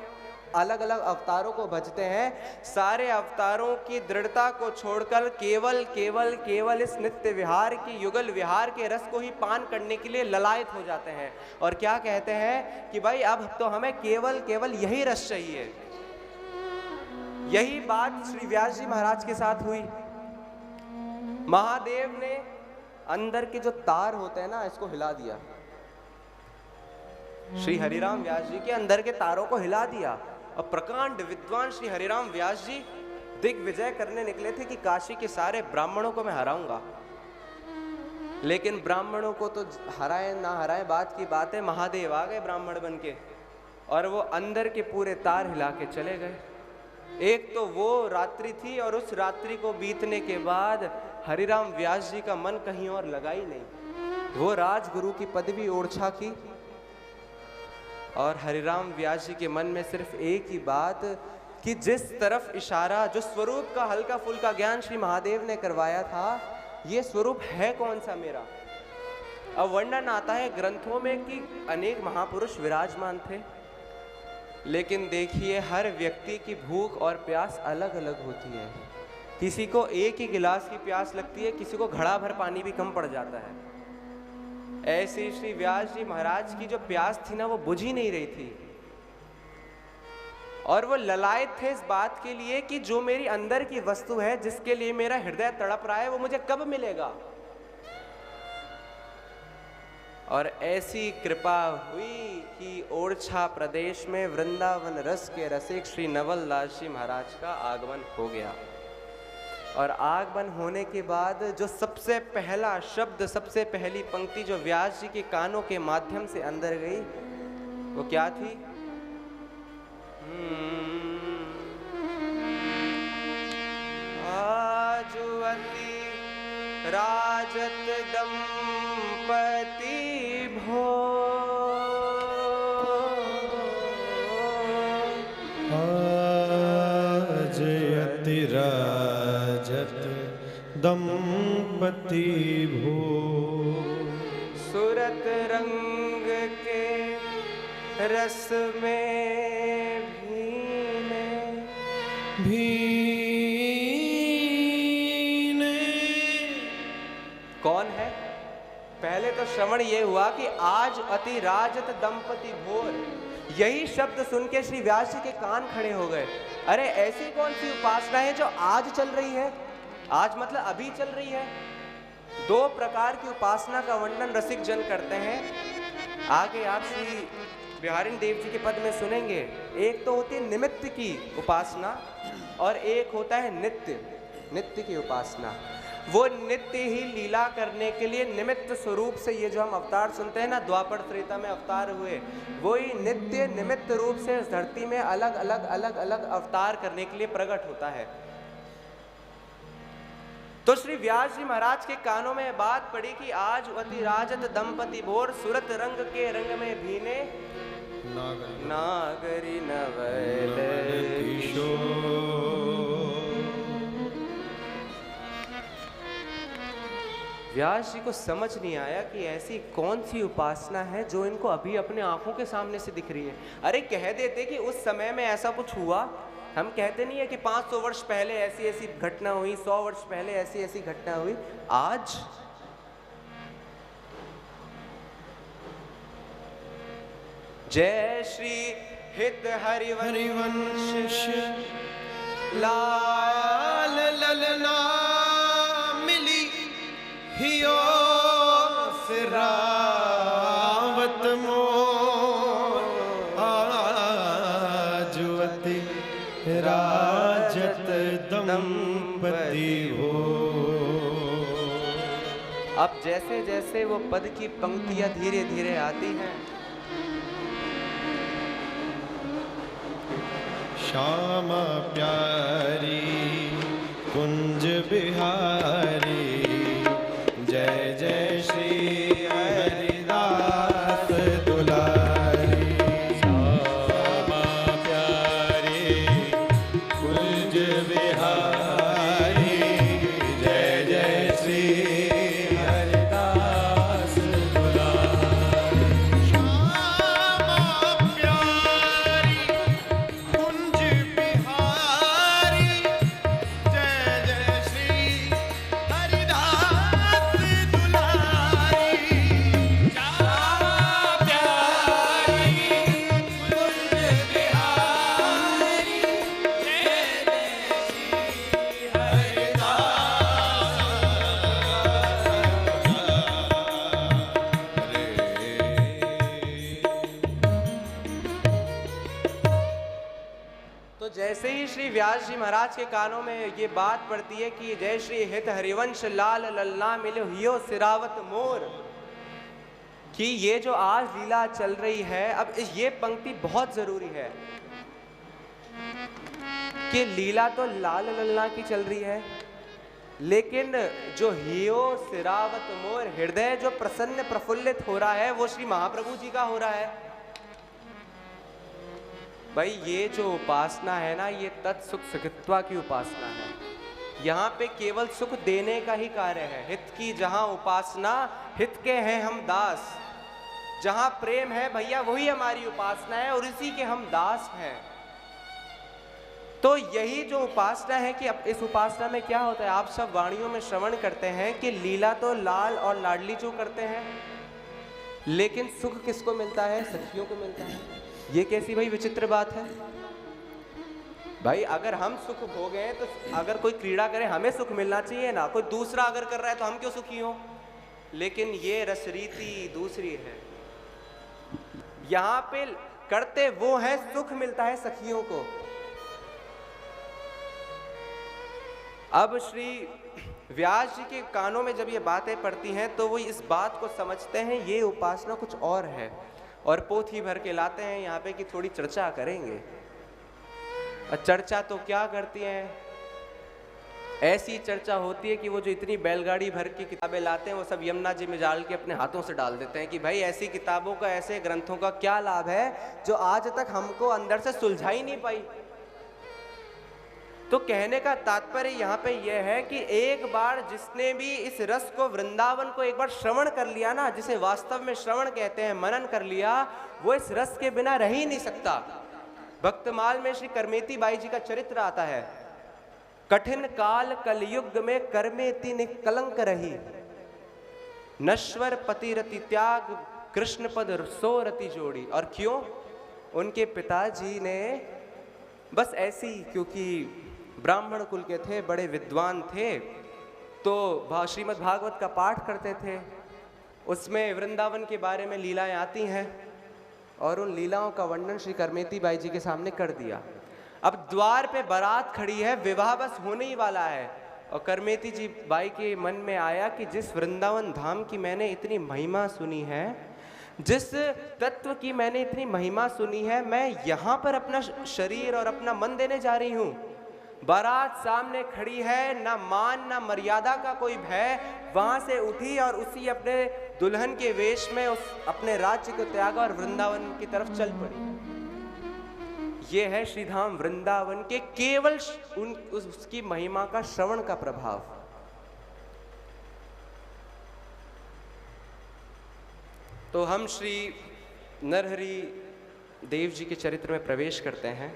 अलग अलग अवतारों को भजते हैं, सारे अवतारों की दृढ़ता को छोड़कर केवल इस नित्य विहार की, युगल विहार के रस को ही पान करने के लिए ललायत हो जाते हैं। और क्या कहते हैं कि भाई अब तो हमें केवल यही रस चाहिए। यही बात श्री व्यास जी महाराज के साथ हुई। महादेव ने अंदर के जो तार होते हैं ना, इसको हिला दिया। श्री हरिराम व्यास जी के अंदर के तारों को हिला दिया, और प्रकांड विद्वान श्री हरिराम व्यास जी दिग्विजय करने निकले थे कि काशी के सारे ब्राह्मणों को मैं हराऊंगा। लेकिन ब्राह्मणों को तो हराए ना हराए बात की बात है, महादेव आ गए ब्राह्मण बन के, और वो अंदर के पूरे तार हिला के चले गए। एक तो वो रात्रि थी, और उस रात्रि को बीतने के बाद हरिराम व्यास जी का मन कहीं और लगा ही नहीं। वो राजगुरु की पदवी ओढ़ा की, और हरिराम व्यास जी के मन में सिर्फ एक ही बात कि जिस तरफ इशारा, जो स्वरूप का हल्का फुल्का ज्ञान श्री महादेव ने करवाया था, ये स्वरूप है कौन सा मेरा। अब वर्णन आता है ग्रंथों में कि अनेक महापुरुष विराजमान थे, लेकिन देखिए हर व्यक्ति की भूख और प्यास अलग अलग होती है। किसी को एक ही गिलास की प्यास लगती है, किसी को घड़ा भर पानी भी कम पड़ जाता है। ऐसे श्री व्यास जी महाराज की जो प्यास थी ना, वो बुझ ही नहीं रही थी, और वो ललायत थे इस बात के लिए कि जो मेरी अंदर की वस्तु है, जिसके लिए मेरा हृदय तड़प रहा है, वो मुझे कब मिलेगा। और ऐसी कृपा हुई कि ओरछा प्रदेश में वृंदावन रस के रसिक श्री नवल दास जी महाराज का आगमन हो गया। और आगमन होने के बाद जो सबसे पहला शब्द, सबसे पहली पंक्ति जो व्यास जी के कानों के माध्यम से अंदर गई, वो क्या थी? आजुअति राजत दंपति भो, आज अति राजत दंपति भो, सूरत रंग के रस में भीने। कौन है? पहले तो श्रवण ये हुआ कि आज अति राजत दंपति भोर। यही शब्द सुन के श्री व्यास जी के कान खड़े हो गए। अरे ऐसी कौन सी उपासना है जो आज चल रही है? आज मतलब अभी चल रही है। दो प्रकार की उपासना का वर्णन रसिक जन करते हैं, आगे आप श्री बिहारी देव जी के पद में सुनेंगे। एक तो होती है निमित्त की उपासना, और एक होता है नित्य की उपासना। वो नित्य ही लीला करने के लिए निमित्त स्वरूप से ये जो हम अवतार सुनते हैं ना, द्वापर त्रेता में अवतार हुए, वही नित्य निमित्त रूप से इस धरती में अलग अलग अवतार करने के लिए प्रकट होता है। तो श्री व्यास जी महाराज के कानों में बात पड़ी कि आज अति राजत दंपति भोर, सूरत रंग के रंग में भीने नागरी नवल किशोर। व्यास जी को समझ नहीं आया कि ऐसी कौन सी उपासना है जो इनको अभी अपने आंखों के सामने से दिख रही है। अरे कह देते कि उस समय में ऐसा कुछ हुआ, हम कहते नहीं है कि 500 वर्ष पहले ऐसी ऐसी घटना हुई, 100 वर्ष पहले ऐसी ऐसी घटना हुई। आज जय श्री हित हरिवंश लाल ललना मिली हियो सिरावत मोर, आजुअति राजत दंपति हो। अब जैसे जैसे वो पद की पंक्तियां धीरे धीरे आती हैं, श्यामा प्यारी कुंज बिहारी, जय जय श्री हरिदास दुलारी। श्यामा प्यारी कुंज बिहारी, जय जय श्री हरिदास दुलारी। श्यामा प्यारी कुंज बिहारी, जय जय श्री हरिदास दुलारी। श्यामा प्यारी कुंज बिहारी, जय जय श्री तो जैसे ही श्री व्यास जी महाराज के कानों में ये बात पड़ती है कि जय श्री हित हरिवंश लाल ललना मिलो हियो सिरावत मोर, कि ये जो आज लीला चल रही है, अब ये पंक्ति बहुत जरूरी है कि लीला तो लाल ललना की चल रही है, लेकिन जो हियो सिरावत मोर, हृदय जो प्रसन्न प्रफुल्लित हो रहा है, वो श्री महाप्रभु जी का हो रहा है। भाई ये जो उपासना है ना, ये तत्सुख सुखित्वा की उपासना है। यहाँ पे केवल सुख देने का ही कार्य है। हित की जहाँ उपासना, हित के हैं हम दास। जहाँ प्रेम है भैया वही हमारी उपासना है और इसी के हम दास हैं। तो यही जो उपासना है कि अब इस उपासना में क्या होता है, आप सब वाणियों में श्रवण करते हैं कि लीला तो लाल और लाडली जो करते हैं, लेकिन सुख किसको मिलता है? सखियों को मिलता है। ये कैसी भाई विचित्र बात है। भाई अगर हम सुख भोगें तो अगर कोई क्रीड़ा करे हमें सुख मिलना चाहिए ना, कोई दूसरा अगर कर रहा है तो हम क्यों सुखी हों? लेकिन ये रसरीति दूसरी है। यहाँ पे करते वो है, सुख मिलता है सखियों को। अब श्री व्यास जी के कानों में जब ये बातें पड़ती हैं तो वो इस बात को समझते हैं ये उपासना कुछ और है, और पोथी भर के लाते हैं यहाँ पे कि थोड़ी चर्चा करेंगे। और चर्चा तो क्या करती हैं, ऐसी चर्चा होती है कि वो जो इतनी बैलगाड़ी भर की किताबें लाते हैं वो सब यमुना जी में डाल के अपने हाथों से डाल देते हैं कि भाई ऐसी किताबों का, ऐसे ग्रंथों का क्या लाभ है जो आज तक हमको अंदर से सुलझा ही नहीं पाई। तो कहने का तात्पर्य यहाँ पे यह है कि एक बार जिसने भी इस रस को, वृंदावन को एक बार श्रवण कर लिया ना, जिसे वास्तव में श्रवण कहते हैं, मनन कर लिया, वो इस रस के बिना रह ही नहीं सकता। भक्तमाल में श्री करमेती बाई जी का चरित्र आता है। कठिन काल कलयुग में करमेती ने कलंक रही, नश्वर पति रति त्याग कृष्ण पद सो रति जोड़ी। और क्यों? उनके पिताजी ने बस ऐसी, क्योंकि ब्राह्मण कुल के थे, बड़े विद्वान थे, तो श्रीमद् भागवत का पाठ करते थे। उसमें वृंदावन के बारे में लीलाएं आती हैं और उन लीलाओं का वर्णन श्री करमेती बाई जी के सामने कर दिया। अब द्वार पे बारात खड़ी है, विवाह बस होने ही वाला है, और करमेती जी बाई के मन में आया कि जिस वृंदावन धाम की मैंने इतनी महिमा सुनी है, जिस तत्व की मैंने इतनी महिमा सुनी है, मैं यहाँ पर अपना शरीर और अपना मन देने जा रही हूँ। बारात सामने खड़ी है, ना मान ना मर्यादा का कोई भय। वहां से उठी और उसी अपने दुल्हन के वेश में उस अपने राज्य को त्यागा और वृंदावन की तरफ चल पड़ी। ये है श्रीधाम वृंदावन के केवल उसकी महिमा का श्रवण का प्रभाव। तो हम श्री नरहरि देव जी के चरित्र में प्रवेश करते हैं।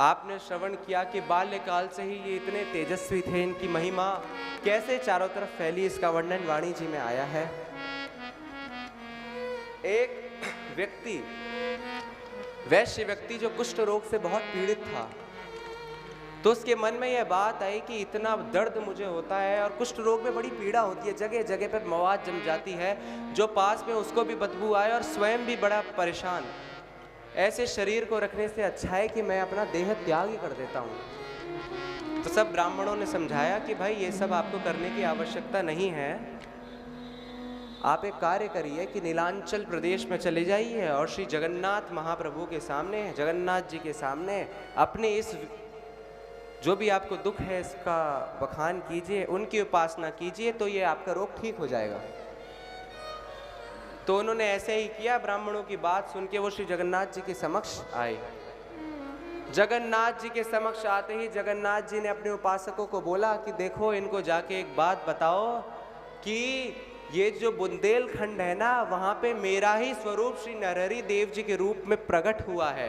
आपने श्रवण किया कि बाल्यकाल से ही ये इतने तेजस्वी थे, इनकी महिमा कैसे चारों तरफ फैली, इसका वर्णन वाणी जी में आया है। एक व्यक्ति, वैश्य व्यक्ति, जो कुष्ठ रोग से बहुत पीड़ित था, तो उसके मन में यह बात आई कि इतना दर्द मुझे होता है और कुष्ठ रोग में बड़ी पीड़ा होती है, जगह जगह पे मवाद जम जाती है, जो पास में उसको भी बदबू आए और स्वयं भी बड़ा परेशान। ऐसे शरीर को रखने से अच्छा है कि मैं अपना देह त्याग ही कर देता हूँ। तो सब ब्राह्मणों ने समझाया कि भाई ये सब आपको करने की आवश्यकता नहीं है, आप एक कार्य करिए कि नीलांचल प्रदेश में चले जाइए और श्री जगन्नाथ महाप्रभु के सामने, जगन्नाथ जी के सामने अपने इस जो भी आपको दुख है इसका बखान कीजिए, उनकी उपासना कीजिए, तो ये आपका रोग ठीक हो जाएगा। तो उन्होंने ऐसे ही किया। ब्राह्मणों की बात सुन के वो श्री जगन्नाथ जी के समक्ष आए। जगन्नाथ जी के समक्ष आते ही जगन्नाथ जी ने अपने उपासकों को बोला कि देखो, इनको जाके एक बात बताओ कि ये जो बुंदेलखंड है ना, वहाँ पे मेरा ही स्वरूप श्री नरहरि देव जी के रूप में प्रकट हुआ है।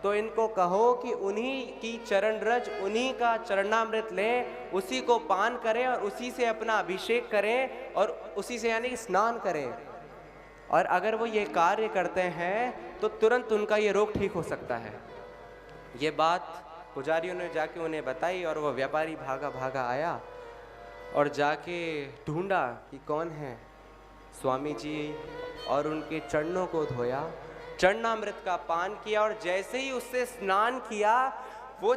तो इनको कहो कि उन्हीं की चरण रज, उन्हीं का चरणामृत लें, उसी को पान करें और उसी से अपना अभिषेक करें और उसी से यानी स्नान करें। और अगर वो ये कार्य करते हैं तो तुरंत उनका ये रोग ठीक हो सकता है। ये बात पुजारियों ने जाके उन्हें बताई और वो व्यापारी भागा भागा आया और जाके ढूंढा कि कौन है स्वामी जी, और उनके चरणों को धोया, चरणामृत का पान किया, और जैसे ही उससे स्नान किया, वो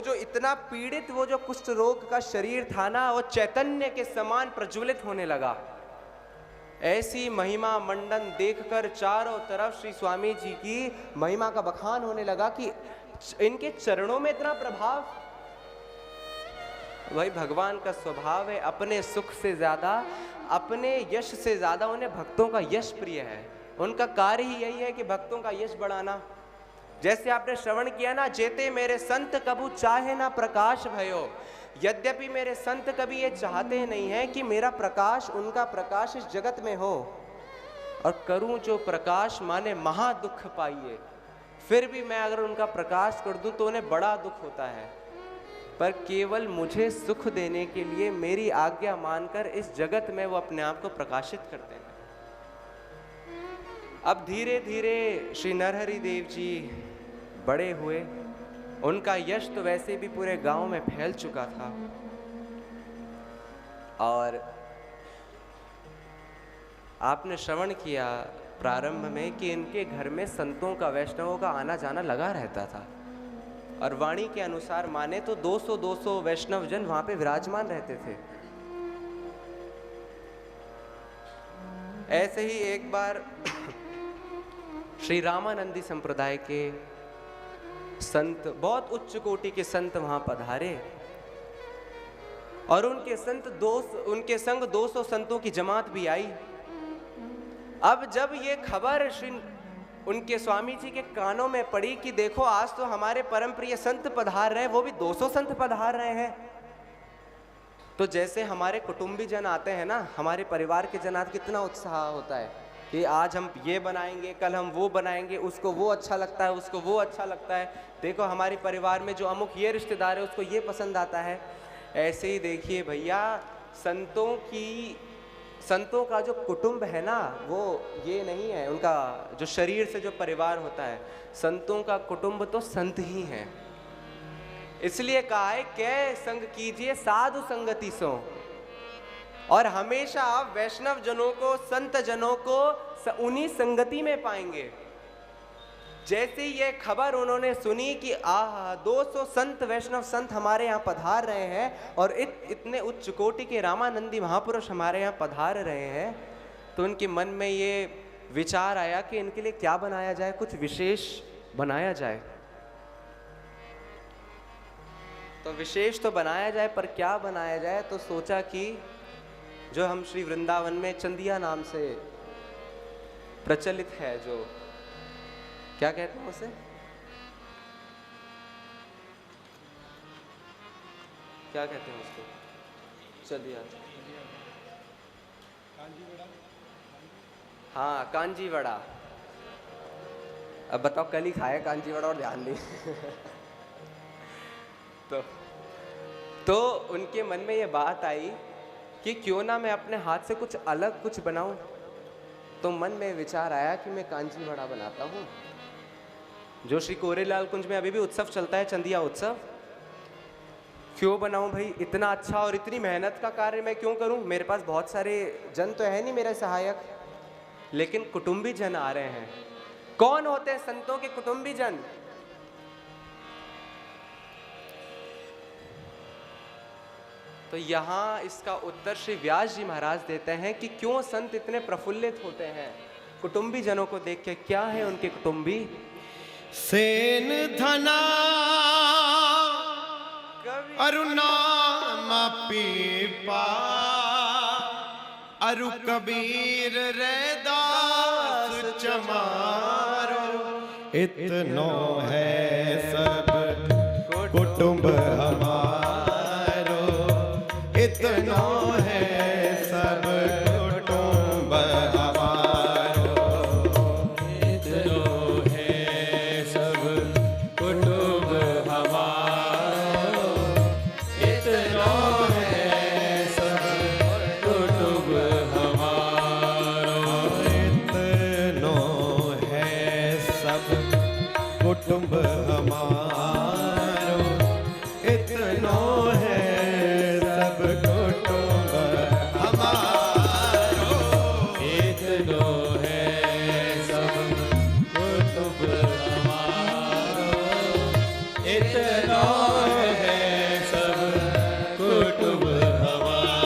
जो इतना पीड़ित, वो जो कुष्ठ रोग का शरीर था ना, वो चैतन्य के समान प्रज्वलित होने लगा। ऐसी महिमा मंडन देखकर चारों तरफ श्री स्वामी जी की महिमा का बखान होने लगा कि इनके चरणों में इतना प्रभाव। भाई भगवान का स्वभाव है, अपने सुख से ज्यादा, अपने यश से ज्यादा उन्हें भक्तों का यश प्रिय है। उनका कार्य ही यही है कि भक्तों का यश बढ़ाना। जैसे आपने श्रवण किया ना, जेते मेरे संत कबू चाहे ना प्रकाश भयो। यद्यपि मेरे संत कभी ये चाहते नहीं हैं कि मेरा प्रकाश, उनका प्रकाश इस जगत में हो, और करूं जो प्रकाश माने महा दुख पाइए। फिर भी मैं अगर उनका प्रकाश कर दूं तो उन्हें बड़ा दुख होता है, पर केवल मुझे सुख देने के लिए मेरी आज्ञा मानकर इस जगत में वो अपने आप को प्रकाशित करते हैं। अब धीरे धीरे श्री नरहरि देव जी बड़े हुए, उनका यश तो वैसे भी पूरे गांव में फैल चुका था, और आपने श्रवण किया प्रारंभ में कि इनके घर में संतों का, वैष्णवों का आना जाना लगा रहता था, और वाणी के अनुसार माने तो 200 वैष्णव जन वहां पे विराजमान रहते थे। ऐसे ही एक बार श्री रामानंदी संप्रदाय के संत, बहुत उच्च कोटि के संत वहां पधारे, और उनके संग 200 संतों की जमात भी आई। अब जब ये खबर श्री उनके स्वामी जी के कानों में पड़ी कि देखो आज तो हमारे परम प्रिय संत पधार रहे हैं, वो भी 200 संत पधार रहे हैं, तो जैसे हमारे कुटुंबी जन आते हैं ना, हमारे परिवार के जन आते, कितना उत्साह होता है कि आज हम ये बनाएंगे, कल हम वो बनाएंगे, उसको वो अच्छा लगता है, उसको वो अच्छा लगता है, देखो हमारे परिवार में जो अमुक ये रिश्तेदार है उसको ये पसंद आता है। ऐसे ही देखिए भैया, संतों का जो कुटुंब है ना, वो ये नहीं है, उनका जो शरीर से जो परिवार होता है, संतों का कुटुंब तो संत ही है। इसलिए कहा है कै संग कीजिए साधु संगति सो, और हमेशा आप वैष्णव जनों को, संत जनों को उन्हीं संगति में पाएंगे। जैसे ये खबर उन्होंने सुनी कि 200 संत, वैष्णव संत हमारे यहाँ पधार रहे हैं, और इतने उच्च कोटि के रामानंदी महापुरुष हमारे यहाँ पधार रहे हैं, तो उनके मन में ये विचार आया कि इनके लिए क्या बनाया जाए, कुछ विशेष बनाया जाए। तो विशेष तो बनाया जाए, पर क्या बनाया जाए, तो सोचा कि जो हम श्री वृंदावन में चंदिया नाम से प्रचलित है, जो क्या कहते हैं उसे, क्या कहते हैं उसको, चंदिया, हाँ कांजी वड़ा। अब बताओ, कल ही खाया कांजी वड़ा और ध्यान नहीं। तो उनके मन में ये बात आई कि क्यों ना मैं अपने हाथ से कुछ अलग कुछ बनाऊं। तो मन में विचार आया कि मैं कांजी वड़ा बनाता हूँ। जो श्री कोरेलाल कुंज में अभी भी उत्सव चलता है, चंदिया उत्सव, क्यों बनाऊं भाई, इतना अच्छा और इतनी मेहनत का कार्य मैं क्यों करूं। मेरे पास बहुत सारे जन तो है नहीं मेरे सहायक, लेकिन कुटुंबी जन आ रहे हैं। कौन होते हैं संतों के कुटुंबी जन? तो यहाँ इसका उत्तर श्री व्यास जी महाराज देते हैं कि क्यों संत इतने प्रफुल्लित होते हैं कुटुंबी जनों को देख के। क्या है उनके कुटुंबी? सेन धना अरुनाम पीपा, अरु कबीर रैदास चमारो। इतनो है सब कुटुंब हमारो, इतनो है सब कुटुंब हमारो, इतनो है सब कुटुंब हमारो, इतनो है सब कुटुंब हमारो, इतनो है सब कुटुंब हमारो, इतनो है सब कुटुंब हमारो, इतनो है सब कुटुंब हमारो, इतनो है सब कुटुंब हमारो।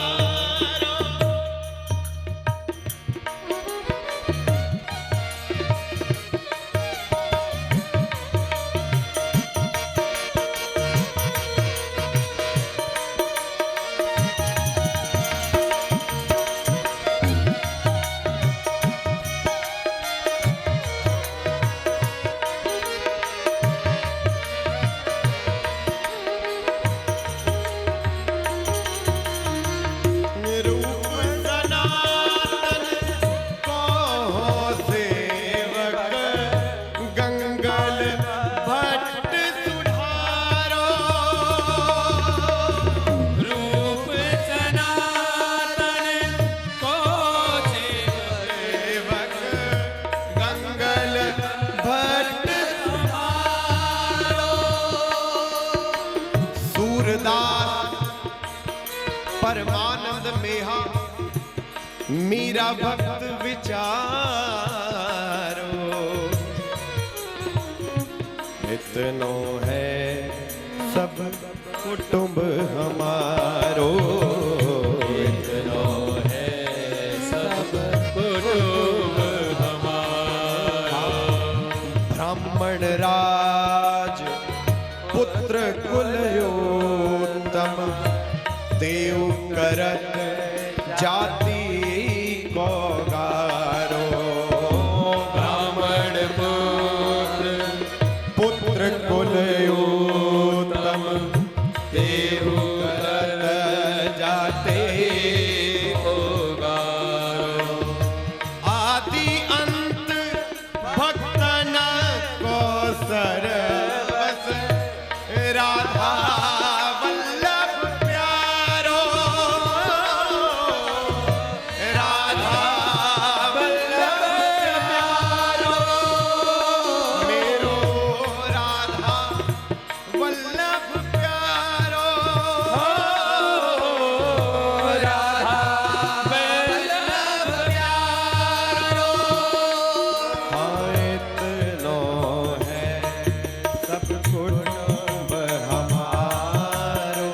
मीरा भक्त विचारो, इतनो है सब कुटुंब हमारो, इतनो है सब कुटुंब हमारा। ब्राह्मण राज पुत्र कुलयोत्तम, देव करत जाति को गारो। ब्राह्मण पुत्र कुलयोत्तम, देव करत जाति को गारो। आदि अंत भक्तन को सरवस, राधा वल्लभ प्यारो, राधा वल्लभ प्यारो, मेरो राधा वल्लभ प्यारो, राधा वल्लभ प्यारो। हाँ इतनो है सब कुटुंब हमारो,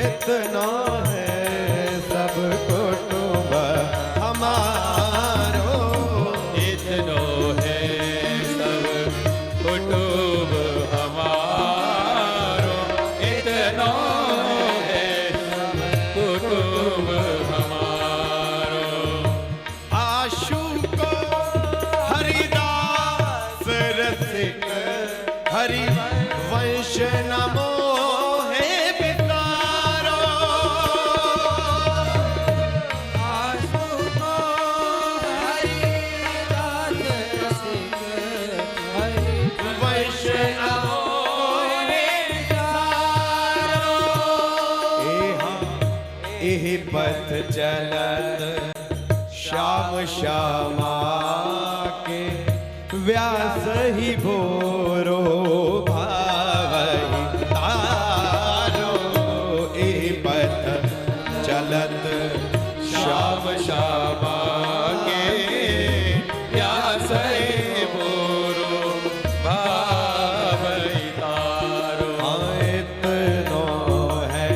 इतना है सब कुटुंब हमारो, इतनो है सब कुटुंब हमारो, इतनो है सब कुटुंब हमारो। आशु को हरिदास रसिक, हरि वंश नमो है बितारो, आशु को हरिदास रसिक, हरि वंश नमो है बितारो। एह पथ चलत श्याम श्यामा के, व्यास ही भोरो भावहि तारो। एह पथ चलत श्याम श्यामा के, व्यास बोरो भावै तारो। इतनो है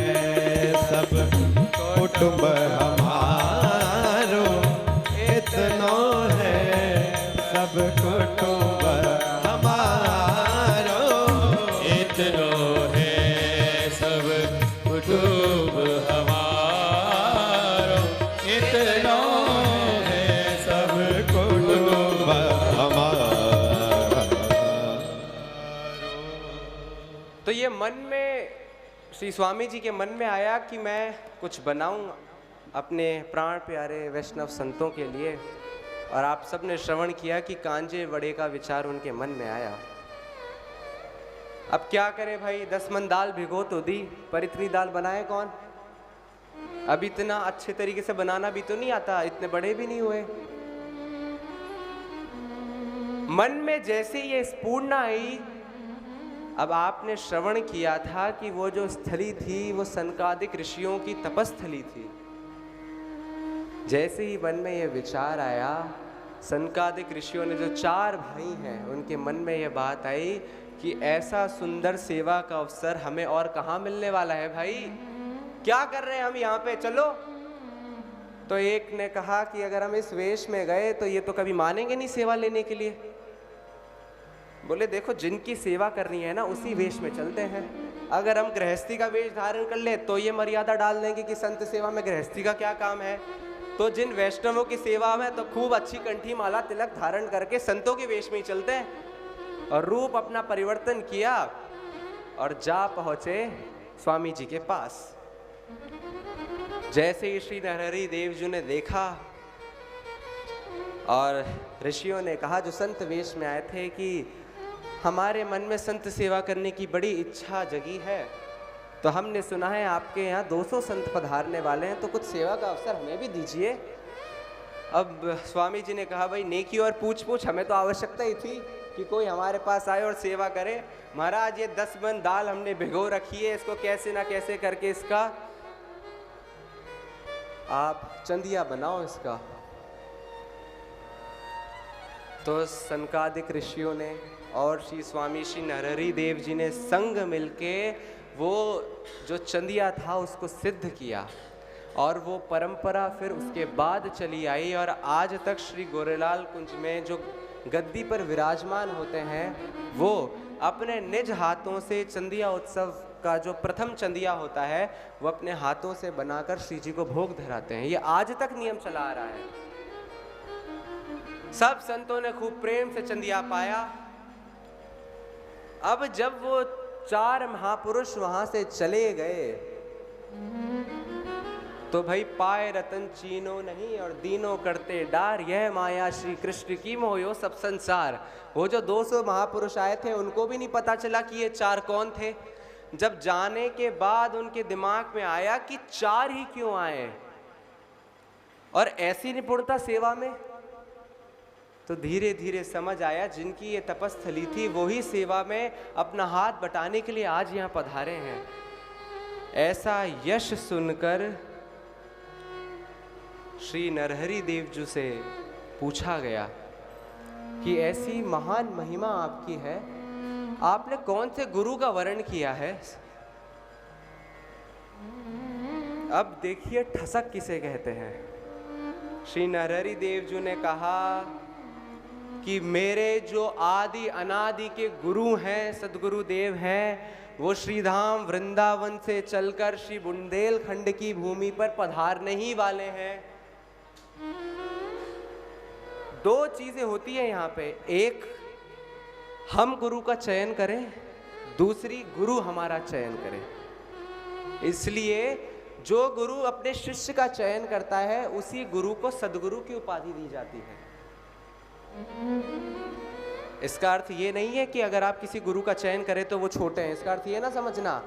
सब कुटुंब हमारो, इतनो है सब कुटुंब हमारो, इतनो है सब कुटुंब हमारो, इतनो है सब कुटुंब हमारो। तो ये मन में श्री स्वामी जी के मन में आया कि मैं कुछ बनाऊं अपने प्राण प्यारे वैष्णव संतों के लिए, और आप सब ने श्रवण किया कि कांजे वड़े का विचार उनके मन में आया। अब क्या करें भाई, 10 मन दाल भिगो तो दी, पर इतनी दाल बनाए कौन? अब इतना अच्छे तरीके से बनाना भी तो नहीं आता, इतने बड़े भी नहीं हुए। मन में जैसे ये स्फूर्णा आई, अब आपने श्रवण किया था कि वो जो स्थली थी वो सनकादिक ऋषियों की तपस्थली थी। जैसे ही मन में ये विचार आया, सनकादिक ऋषियों ने जो 4 भाई हैं उनके मन में ये बात आई कि ऐसा सुंदर सेवा का अवसर हमें और कहाँ मिलने वाला है भाई, क्या कर रहे हैं हम यहाँ पे, चलो। तो एक ने कहा कि अगर हम इस वेश में गए तो ये तो कभी मानेंगे नहीं सेवा लेने के लिए। बोले देखो, जिनकी सेवा करनी है ना उसी वेश में चलते हैं। अगर हम गृहस्थी का वेश धारण कर ले तो ये मर्यादा डाल देंगे कि संत सेवा में गृहस्थी का क्या काम है। तो जिन वैष्णवों की सेवा में तो खूब अच्छी कंठी माला तिलक धारण करके संतों के वेश में ही चलते हैं। और रूप अपना परिवर्तन किया और जा पहुंचे स्वामी जी के पास। जैसे ही श्री नरहरि देव जी ने देखा और ऋषियों ने कहा जो संत वेश में आए थे कि हमारे मन में संत सेवा करने की बड़ी इच्छा जगी है, तो हमने सुना है आपके यहाँ 200 संत पधारने वाले हैं, तो कुछ सेवा का अवसर हमें भी दीजिए। अब स्वामी जी ने कहा भाई नेकी और पूछ पूछ हमें तो आवश्यकता ही थी कि कोई हमारे पास आए और सेवा करे। महाराज ये 10 मन दाल हमने भिगो रखी है, इसको कैसे ना कैसे करके इसका आप चंदिया बनाओ इसका। तो सनकादिक ऋषियों ने और श्री स्वामी श्री नरहरि देव जी ने संग मिलके वो जो चंदिया था उसको सिद्ध किया, और वो परंपरा फिर उसके बाद चली आई। और आज तक श्री गोरेलाल कुंज में जो गद्दी पर विराजमान होते हैं वो अपने निज हाथों से चंदिया उत्सव का जो प्रथम चंदिया होता है वो अपने हाथों से बनाकर श्री जी को भोग धराते हैं। ये आज तक नियम चला आ रहा है। सब संतों ने खूब प्रेम से चंदिया पाया। अब जब वो 4 महापुरुष वहां से चले गए तो भाई पाए रतन चीनो नहीं और दीनो करते डार, यह माया श्री कृष्ण की मोयो सब संसार। वो जो 200 महापुरुष आए थे उनको भी नहीं पता चला कि ये 4 कौन थे। जब जाने के बाद उनके दिमाग में आया कि 4 ही क्यों आए और ऐसी निपुणता सेवा में, तो धीरे धीरे समझ आया जिनकी ये तपस्थली थी वो ही सेवा में अपना हाथ बटाने के लिए आज यहाँ पधारे हैं। ऐसा यश सुनकर श्री नरहरि देव जी से पूछा गया कि ऐसी महान महिमा आपकी है, आपने कौन से गुरु का वर्ण किया है? अब देखिए ठसक किसे कहते हैं। श्री नरहरि देव जी ने कहा कि मेरे जो आदि अनादि के गुरु हैं, सदगुरु देव हैं, वो श्रीधाम वृंदावन से चलकर श्री बुंदेलखंड की भूमि पर पधारने ही वाले हैं। 2 चीजें होती है यहाँ पे, एक हम गुरु का चयन करें, दूसरी गुरु हमारा चयन करे। इसलिए जो गुरु अपने शिष्य का चयन करता है उसी गुरु को सदगुरु की उपाधि दी जाती है। इसका अर्थ ये नहीं है कि अगर आप किसी गुरु का चयन करें तो वो छोटे हैं, इसका अर्थ ये ना समझना।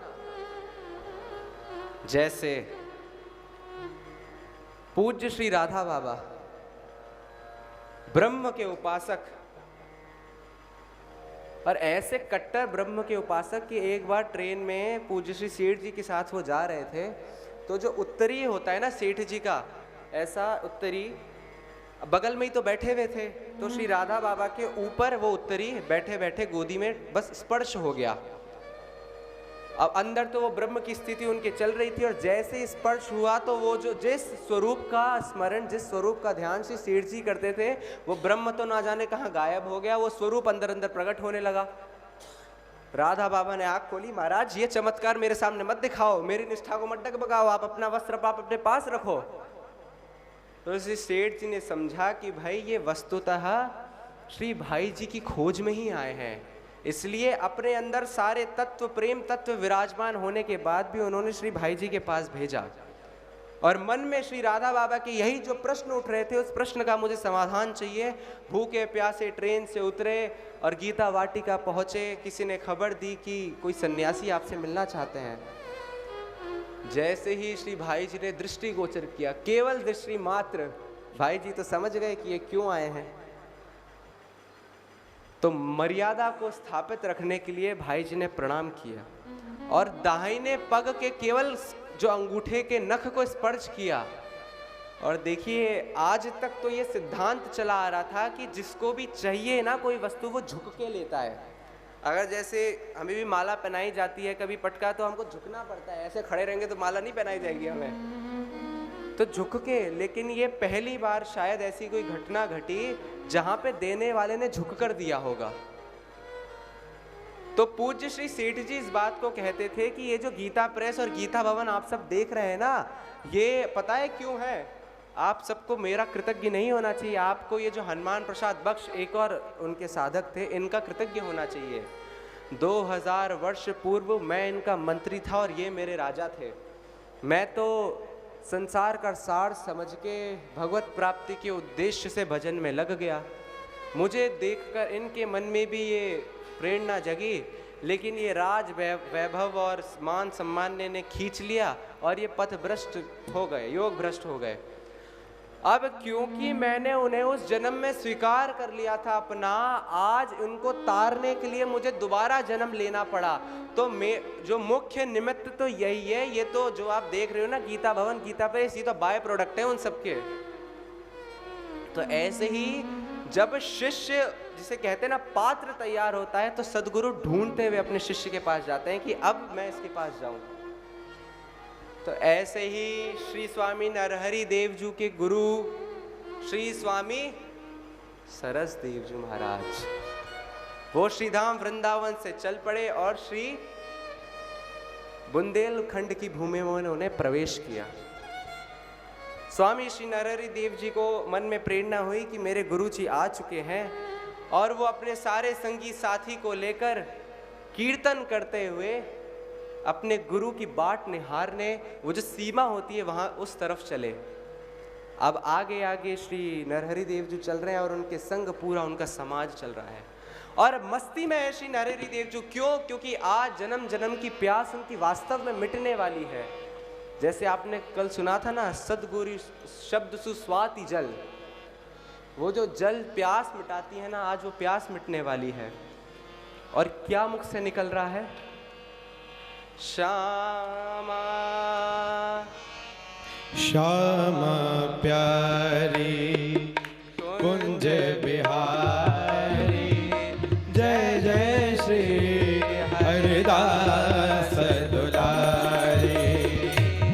जैसे पूज्य श्री राधा बाबा ब्रह्म के उपासक, और ऐसे कट्टर ब्रह्म के उपासक कि एक बार ट्रेन में पूज्य श्री सेठ जी के साथ वो जा रहे थे, तो जो उत्तरी होता है ना सेठ जी का, ऐसा उत्तरी बगल में ही तो बैठे हुए थे, तो श्री राधा बाबा के ऊपर वो उत्तरी बैठे बैठे गोदी में बस स्पर्श हो गया। अब अंदर तो वो ब्रह्म की स्थिति उनके चल रही थी, और जैसे स्पर्श हुआ तो वो जो जिस स्वरूप का स्मरण, जिस स्वरूप का ध्यान श्री सेठ जी करते थे, वो ब्रह्म तो ना जाने कहाँ गायब हो गया, वो स्वरूप अंदर अंदर प्रकट होने लगा। राधा बाबा ने आंख खोली, महाराज ये चमत्कार मेरे सामने मत दिखाओ, मेरी निष्ठा को मत डगमगाओ, आप अपना वस्त्र पाप अपने पास रखो। तो श्री सेठ जी ने समझा कि भाई ये वस्तुतः श्री भाई जी की खोज में ही आए हैं, इसलिए अपने अंदर सारे तत्व, प्रेम तत्व विराजमान होने के बाद भी उन्होंने श्री भाई जी के पास भेजा। और मन में श्री राधा बाबा के यही जो प्रश्न उठ रहे थे, उस प्रश्न का मुझे समाधान चाहिए। भूखे प्यासे ट्रेन से उतरे और गीता वाटिका पहुँचे, किसी ने खबर दी कि कोई सन्यासी आपसे मिलना चाहते हैं। जैसे ही श्री भाई जी ने दृष्टि गोचर किया, केवल दृष्टि मात्र, भाई जी तो समझ गए कि ये क्यों आए हैं। तो मर्यादा को स्थापित रखने के लिए भाई जी ने प्रणाम किया और दाहिने पग के केवल जो अंगूठे के नख को स्पर्श किया। और देखिए आज तक तो ये सिद्धांत चला आ रहा था कि जिसको भी चाहिए ना कोई वस्तु, वो झुक के लेता है। अगर जैसे हमें भी माला पहनाई जाती है कभी पटका, तो हमको झुकना पड़ता है, ऐसे खड़े रहेंगे तो माला नहीं पहनाई जाएगी हमें, तो झुक के। लेकिन ये पहली बार शायद ऐसी कोई घटना घटी जहां पे देने वाले ने झुक कर दिया होगा। तो पूज्य श्री सेठ जी इस बात को कहते थे कि ये जो गीता प्रेस और गीता भवन आप सब देख रहे हैं ना, ये पता है क्यों है? आप सबको मेरा कृतज्ञ नहीं होना चाहिए, आपको ये जो हनुमान प्रसाद बख्श एक और उनके साधक थे, इनका कृतज्ञ होना चाहिए। 2000 वर्ष पूर्व मैं इनका मंत्री था और ये मेरे राजा थे। मैं तो संसार का सार समझ के भगवत प्राप्ति के उद्देश्य से भजन में लग गया। मुझे देखकर इनके मन में भी ये प्रेरणा जगी, लेकिन ये राज वैभव और मान सम्मान ने खींच लिया और ये पथ भ्रष्ट हो गए, योग भ्रष्ट हो गए। अब क्योंकि मैंने उन्हें उस जन्म में स्वीकार कर लिया था अपना, आज उनको तारने के लिए मुझे दोबारा जन्म लेना पड़ा। तो जो मुख्य निमित्त तो यही है, ये तो जो आप देख रहे हो ना गीता भवन, गीता पे, इसी तो बाय प्रोडक्ट है उन सबके। तो ऐसे ही जब शिष्य जिसे कहते हैं ना पात्र तैयार होता है तो सदगुरु ढूंढते हुए अपने शिष्य के पास जाते हैं कि अब मैं इसके पास जाऊं। तो ऐसे ही श्री स्वामी नरहरि देव जी के गुरु श्री स्वामी सरस देव जी महाराज वो श्रीधाम वृंदावन से चल पड़े और श्री बुंदेलखंड की भूमि में उन्होंने प्रवेश किया। स्वामी श्री नरहरि देव जी को मन में प्रेरणा हुई कि मेरे गुरु जी आ चुके हैं और वो अपने सारे संगी साथी को लेकर कीर्तन करते हुए अपने गुरु की बाट निहारने वो जो सीमा होती है वहाँ उस तरफ चले। अब आगे आगे श्री नरहरि देव जी चल रहे हैं और उनके संग पूरा उनका समाज चल रहा है और मस्ती में है श्री नरहरि देव जी। क्यों? क्योंकि आज जन्म जन्म की प्यास उनकी वास्तव में मिटने वाली है। जैसे आपने कल सुना था ना, सदगुरु शब्द सुस्वाति जल, वो जो जल प्यास मिटाती है ना, आज वो प्यास मिटने वाली है। और क्या मुख से निकल रहा है? श्यामा श्यामा प्यारी कुंज बिहारी, जय जय श्री हरिदास दुलारी।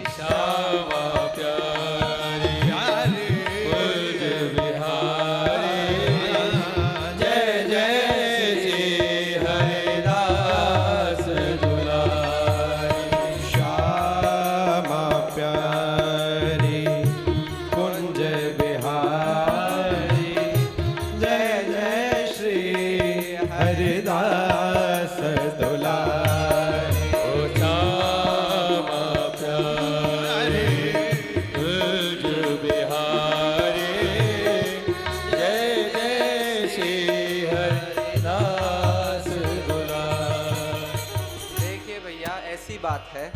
श्यामा प्यारी कुंज बिहारी, जय जय श्री हरिदास दुलारी। श्यामा प्यारी कुंज बिहारी, जय जय श्री हरिदास दुलारी। ओ श्यामा प्यारी कुंज बिहारी, जय जय श्री हरिदास दुलारी। देखिए भैया, ऐसी बात है,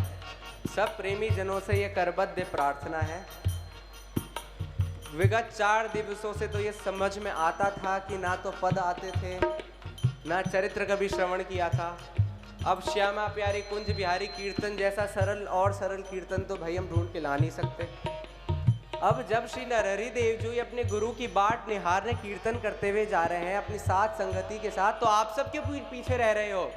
सब प्रेमी जनों से ये करबद्ध प्रार्थना है। विगत 4 दिवसों से तो ये समझ में आता था कि ना तो पद आते थे, ना चरित्र कभी श्रवण किया था। अब श्यामा प्यारी कुंज बिहारी कीर्तन जैसा सरल और सरल कीर्तन तो भाई हम ढूंढ के ला नहीं सकते। अब जब श्री नरहरि देव जी अपने गुरु की बाट निहारने कीर्तन करते हुए जा रहे हैं अपनी साथ संगति के साथ, तो आप सब क्यों पीछे रह रहे हो?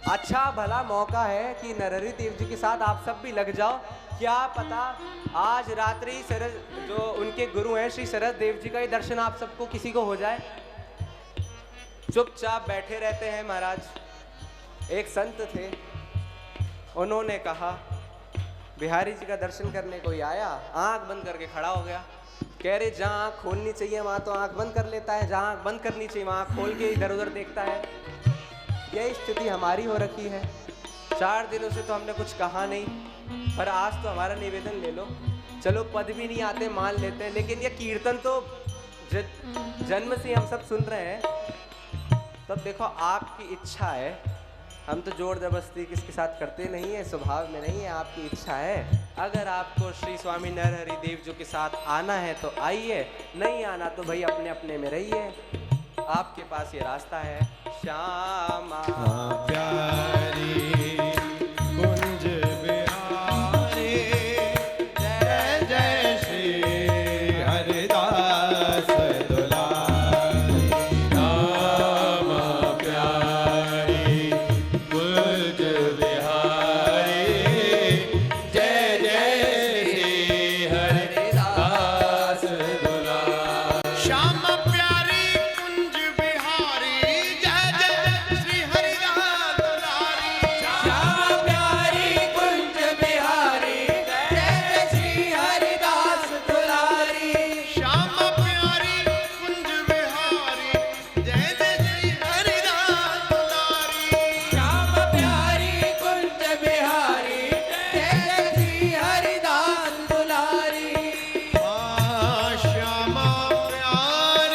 अच्छा भला मौका है कि नरहरि देव जी के साथ आप सब भी लग जाओ। क्या पता आज रात्रि सरस जो उनके गुरु हैं श्री सरस देव जी का ही दर्शन आप सबको किसी को हो जाए। चुपचाप बैठे रहते हैं महाराज। एक संत थे, उन्होंने कहा बिहारी जी का दर्शन करने कोई आया, आंख बंद करके खड़ा हो गया। कह रहे जहाँ आँख खोलनी चाहिए वहाँ तो आंख बंद कर लेता है, जहाँ आँख बंद करनी चाहिए वहाँ खोल के इधर उधर देखता है। यही स्थिति हमारी हो रखी है। 4 दिनों से तो हमने कुछ कहा नहीं, पर आज तो हमारा निवेदन ले लो। चलो पद भी नहीं आते मान लेते हैं, लेकिन ये कीर्तन तो जन्म से हम सब सुन रहे हैं। तब देखो आपकी इच्छा है, हम तो जोर जबरदस्ती किसके साथ करते नहीं है, स्वभाव में नहीं है, आपकी इच्छा है। अगर आपको श्री स्वामी नरहरि देव जी के साथ आना है तो आइए, नहीं आना तो भाई अपने अपने में रहिए। आपके पास ये रास्ता है। श्यामा प्यारी कुंज बिहारी, जय जय श्री हरिदास दुलारी। श्यामा प्यारी कुंज बिहारी, जय जय श्री हरिदास दुलारी। श्यामा प्यारी कुंज बिहारी, जय जय श्री हरिदास दुलारी। श्यामा प्यारी कुंज बिहारी, जय श्री हरिदास दुलारी। श्यामा प्यारी कुंज बिहारी, जय जय श्री हरिदास दुलारी। श्यामा प्यारी कुंज बिहारी, जय श्री हरिदास दुलारी। श्यामा प्यारी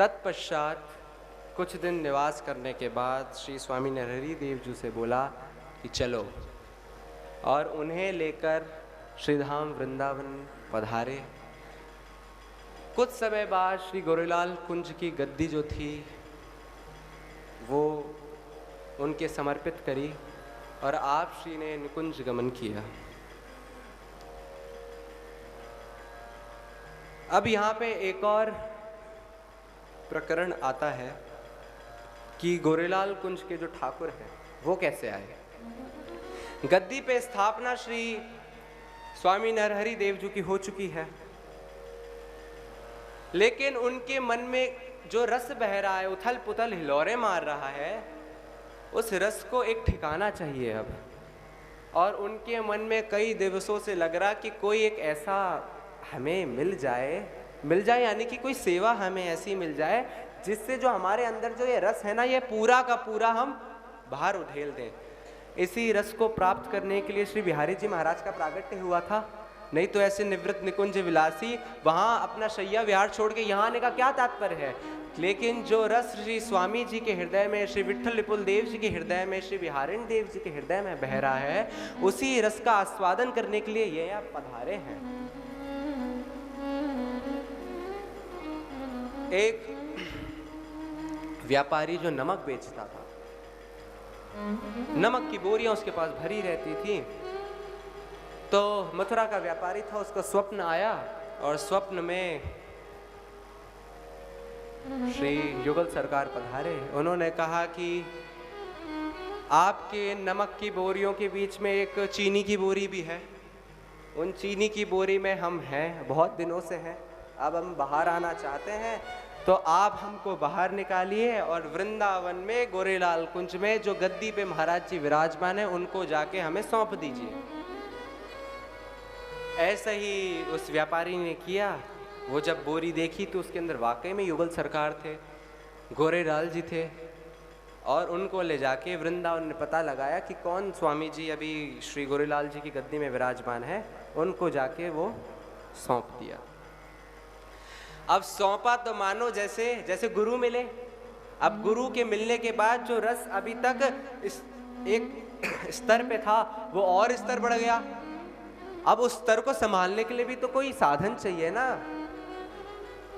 तत्पश्चात कुछ दिन निवास करने के बाद श्री स्वामी नरहरि देव जी से बोला कि चलो, और उन्हें लेकर श्रीधाम वृंदावन पधारे। कुछ समय बाद श्री गोरेलाल कुंज की गद्दी जो थी वो उनके समर्पित करी और आप श्री ने निकुंज गमन किया। अब यहाँ पे एक और प्रकरण आता है कि गोरेलाल कुंज के जो ठाकुर हैं वो कैसे आए। गद्दी पे स्थापना श्री स्वामी नरहरि देव जी की हो चुकी है, लेकिन उनके मन में जो रस बह रहा है, उथल पुथल हिलोरे मार रहा है, उस रस को एक ठिकाना चाहिए अब। और उनके मन में कई दिवसों से लग रहा कि कोई एक ऐसा हमें मिल जाए यानी कि कोई सेवा हमें ऐसी मिल जाए जिससे जो हमारे अंदर जो ये रस है ना, ये पूरा का पूरा हम बाहर उधेल दें। इसी रस को प्राप्त करने के लिए श्री बिहारी जी महाराज का प्रागट्य हुआ था। नहीं तो ऐसे निवृत्त निकुंज विलासी वहाँ अपना शैया विहार छोड़ के यहाँ आने का क्या तात्पर्य है। लेकिन जो रस श्री स्वामी जी के हृदय में, श्री विट्ठल विपुल देव जी के हृदय में, श्री बिहारिण देव जी के हृदय में बह रहा है, उसी रस का आस्वादन करने के लिए ये आप पधारे हैं। एक व्यापारी जो नमक बेचता था, नमक की बोरियां उसके पास भरी रहती थी, तो मथुरा का व्यापारी था, उसका स्वप्न आया और स्वप्न में श्री युगल सरकार पधारे। उन्होंने कहा कि आपके नमक की बोरियों के बीच में एक चीनी की बोरी भी है, उन चीनी की बोरी में हम हैं, बहुत दिनों से हैं, अब हम बाहर आना चाहते हैं, तो आप हमको बाहर निकालिए और वृंदावन में गोरेलाल कुंज में जो गद्दी पे महाराज जी विराजमान है उनको जाके हमें सौंप दीजिए। ऐसा ही उस व्यापारी ने किया। वो जब बोरी देखी तो उसके अंदर वाकई में युगल सरकार थे, गोरेलाल जी थे, और उनको ले जाके वृंदावन में पता लगाया कि कौन स्वामी जी अभी श्री गोरेलाल जी की गद्दी में विराजमान है, उनको जाके वो सौंप दिया। अब सौंपा तो मानो जैसे गुरु मिले। अब गुरु के मिलने के बाद जो रस अभी तक एक स्तर पे था वो और स्तर बढ़ गया। अब उस स्तर को संभालने के लिए भी तो कोई साधन चाहिए ना,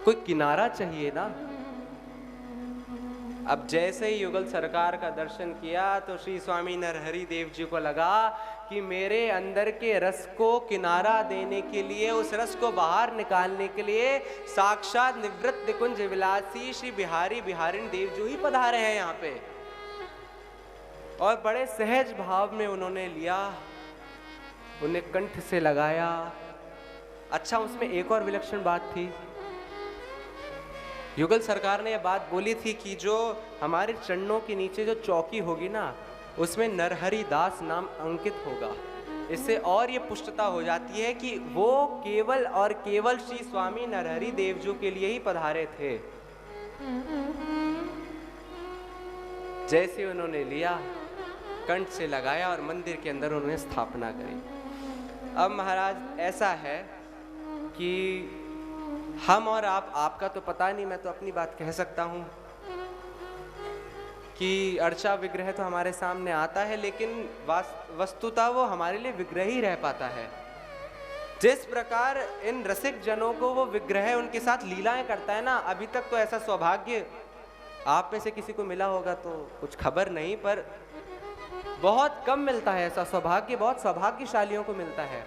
कोई किनारा चाहिए ना। अब जैसे ही युगल सरकार का दर्शन किया तो श्री स्वामी नरहरि देव जी को लगा कि मेरे अंदर के रस को किनारा देने के लिए, उस रस को बाहर निकालने के लिए साक्षात निवृत्त निकुंज विलासी श्री बिहारिण देव जी ही पधारे हैं यहाँ पे। और बड़े सहज भाव में उन्होंने लिया, उन्हें कंठ से लगाया। अच्छा, उसमें एक और विलक्षण बात थी। युगल सरकार ने यह बात बोली थी कि जो हमारे चरणों के नीचे जो चौकी होगी ना, उसमें नरहरि दास नाम अंकित होगा। इससे और ये पुष्टता हो जाती है कि वो केवल और केवल श्री स्वामी नरहरि देव जी के लिए ही पधारे थे। जैसे उन्होंने लिया, कंठ से लगाया और मंदिर के अंदर उन्होंने स्थापना करी। अब महाराज ऐसा है कि हम और आपका तो पता नहीं, मैं तो अपनी बात कह सकता हूँ कि अर्चा विग्रह तो हमारे सामने आता है, लेकिन वस्तुतः वो हमारे लिए विग्रह ही रह पाता है। जिस प्रकार इन रसिक जनों को वो विग्रह उनके साथ लीलाएं करता है ना, अभी तक तो ऐसा सौभाग्य आप में से किसी को मिला होगा तो कुछ खबर नहीं, पर बहुत कम मिलता है ऐसा सौभाग्य, बहुत सौभाग्यशालियों को मिलता है।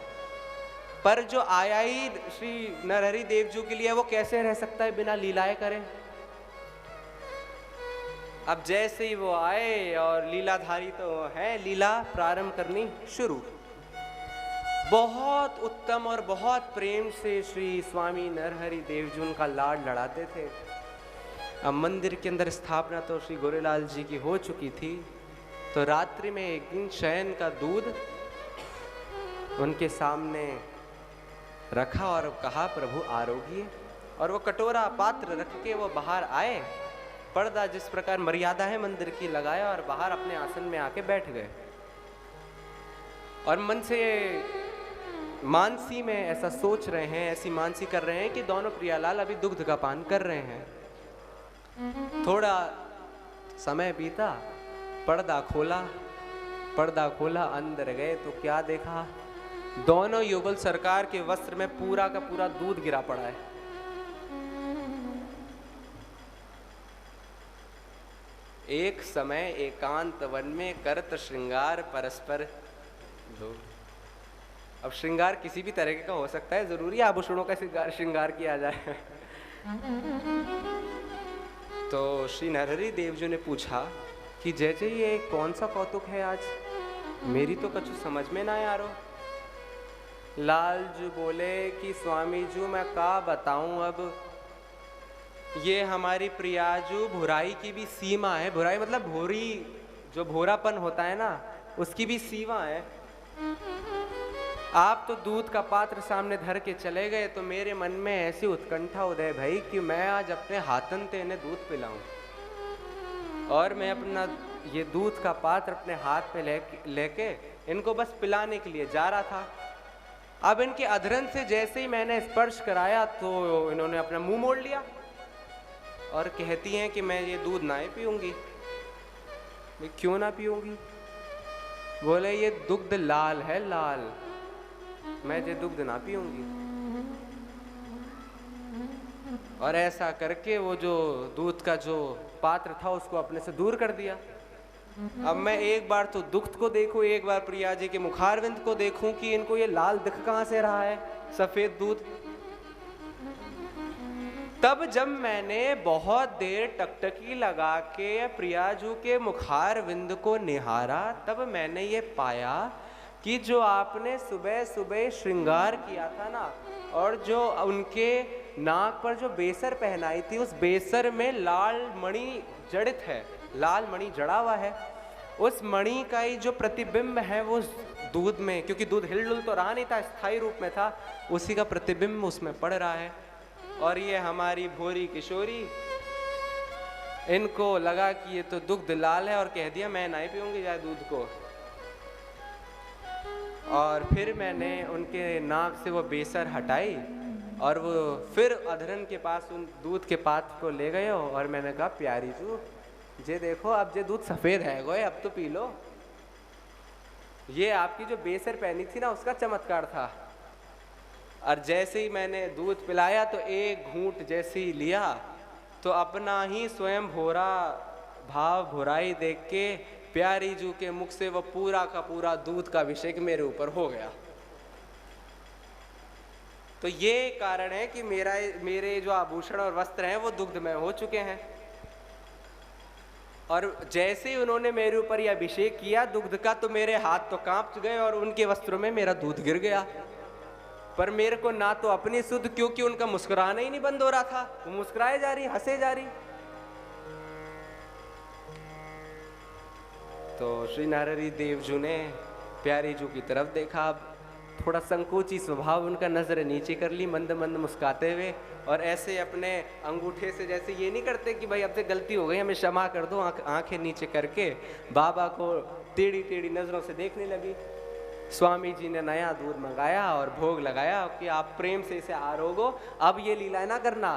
पर जो आया ही श्री नरहरि देव जी के लिए, वो कैसे रह सकता है बिना लीलाएं करें। अब जैसे ही वो आए और लीलाधारी तो है, लीला प्रारंभ करनी शुरू। बहुत उत्तम और बहुत प्रेम से श्री स्वामी नरहरि देव जी उनका लाड लड़ाते थे। अब मंदिर के अंदर स्थापना तो श्री गोरेलाल जी की हो चुकी थी, तो रात्रि में एक दिन शयन का दूध उनके सामने रखा और कहा, प्रभु आरोगिए। और वो कटोरा पात्र रख के वो बाहर आए, पर्दा जिस प्रकार मर्यादा है मंदिर की लगाया और बाहर अपने आसन में आके बैठ गए। और मन से मानसी में ऐसा सोच रहे हैं, ऐसी मानसी कर रहे हैं कि दोनों प्रियालाल अभी दुग्ध का पान कर रहे हैं। थोड़ा समय बीता, पर्दा खोला, अंदर गए तो क्या देखा, दोनों युगल सरकार के वस्त्र में पूरा का पूरा दूध गिरा पड़ा है। एक समय एकांत वन में करत श्रृंगार परस्पर जो, अब श्रृंगार किसी भी तरह का हो सकता है, जरूरी आभूषणों का श्रृंगार किया जाए। तो श्री नरहरि देव जी ने पूछा कि जय जय ये कौन सा कौतुक है आज, मेरी तो कछु समझ में ना आ रहा। लाल जी बोले कि स्वामी जी मैं का बताऊं, अब ये हमारी प्रियाजू भुराई की भी सीमा है। भुराई मतलब भोरी, जो भोरापन होता है ना, उसकी भी सीमा है। आप तो दूध का पात्र सामने धर के चले गए तो मेरे मन में ऐसी उत्कंठा उदय भई कि मैं आज अपने हाथन से इन्हें दूध पिलाऊं, और मैं अपना ये दूध का पात्र अपने हाथ पे लेके इनको बस पिलाने के लिए जा रहा था। अब इनके अधरन से जैसे ही मैंने स्पर्श कराया तो इन्होंने अपना मुंह मोड़ लिया और कहती हैं कि मैं ये दूध ना ही पीऊंगी। मैं क्यों ना पीऊंगी? बोले ये दुग्ध लाल है, लाल, मैं ये दुग्ध ना पीऊंगी। और ऐसा करके वो जो दूध का जो पात्र था उसको अपने से दूर कर दिया। अब मैं एक बार तो दुग्ध को देखूं, एक बार प्रिया जी के मुखारविंद को देखूं कि इनको ये लाल दिख कहां से रहा है, सफेद दूध। तब जब मैंने बहुत देर टकटकी लगा के प्रियाजू के मुखारविंद को निहारा, तब मैंने ये पाया कि जो आपने सुबह सुबह श्रृंगार किया था ना, और जो उनके नाक पर जो बेसर पहनाई थी, उस बेसर में लाल मणि जड़ित है, लाल मणि जड़ा हुआ है। उस मणि का ही जो प्रतिबिंब है वो दूध में, क्योंकि दूध हिलडुल तो रहा नहीं था, स्थायी रूप में था, उसी का प्रतिबिंब उसमें पड़ रहा है। और ये हमारी भोरी किशोरी, इनको लगा कि ये तो दुग्ध लाल है और कह दिया मैं नहीं पीऊंगी जाए दूध को। और फिर मैंने उनके नाक से वो बेसर हटाई और वो फिर अधरन के पास उन दूध के पात्र को ले गए और मैंने कहा प्यारी जू जे देखो अब जे दूध सफ़ेद है गोए, अब तो पी लो। ये आपकी जो बेसर पहनी थी ना उसका चमत्कार था। और जैसे ही मैंने दूध पिलाया तो एक घूंट जैसे ही लिया तो अपना ही स्वयं भोरा भाव भुराई देख के प्यारी जू के मुख से वो पूरा का पूरा दूध का अभिषेक मेरे ऊपर हो गया। तो ये कारण है कि मेरे जो आभूषण और वस्त्र हैं वो दुग्धमय हो चुके हैं। और जैसे ही उन्होंने मेरे ऊपर ये अभिषेक किया दुग्ध का, तो मेरे हाथ तो कांप गए और उनके वस्त्रों में मेरा दूध गिर गया। पर मेरे को ना तो अपनी सुध, क्योंकि उनका मुस्कुराना ही नहीं बंद हो रहा था, वो मुस्कुराए जा रही, हंसे जा रही। तो श्री नरहरि देव जी ने प्यारी जू की तरफ देखा, थोड़ा संकोची स्वभाव उनका, नजर नीचे कर ली मंद मंद मुस्काते हुए, और ऐसे अपने अंगूठे से जैसे ये नहीं करते कि भाई अब से गलती हो गई हमें क्षमा कर दो, आंखें नीचे करके बाबा को टेढ़ी टेढ़ी नजरों से देखने लगी। स्वामी जी ने नया दूध मंगाया और भोग लगाया कि आप प्रेम से इसे आरोगो, अब ये लीला ना करना।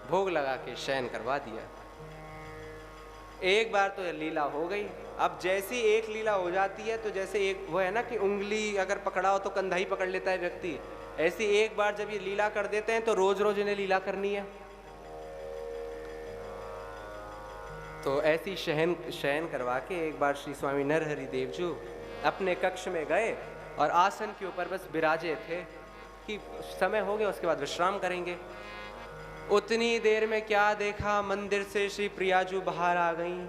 भोग लगा के शयन करवा दिया। एक बार तो लीला हो गई। अब जैसी एक लीला हो जाती है तो जैसे एक वो है ना कि उंगली अगर पकड़ा हो तो कंधा ही पकड़ लेता है व्यक्ति, ऐसी एक बार जब ये लीला कर देते हैं तो रोज रोज इन्हें लीला करनी है। तो ऐसी शयन करवा के एक बार श्री स्वामी नरहरि देव जी अपने कक्ष में गए और आसन के ऊपर बस विराजे थे कि समय हो गया उसके बाद विश्राम करेंगे। उतनी देर में क्या देखा, मंदिर से श्री प्रियाजू बाहर आ गईं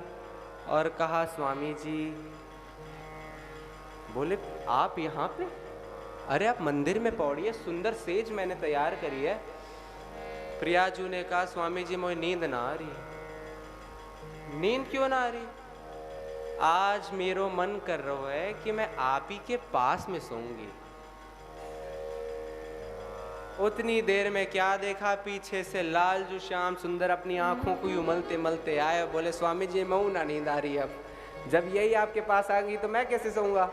और कहा स्वामी जी। बोले आप यहाँ पे? अरे आप मंदिर में पौड़िए, सुंदर सेज मैंने तैयार करी है। प्रियाजू ने कहा स्वामी जी मुझे नींद ना आ रही। नींद क्यों ना आ रही? आज मेरो मन कर रहा है कि मैं आप ही के पास में सोऊंगी। उतनी देर में क्या देखा, पीछे से लालजू श्याम सुंदर अपनी आंखों को उमलते मलते आए। बोले स्वामी जी मैं ना नींद आ रही, अब जब यही आपके पास आ गई तो मैं कैसे सोऊंगा।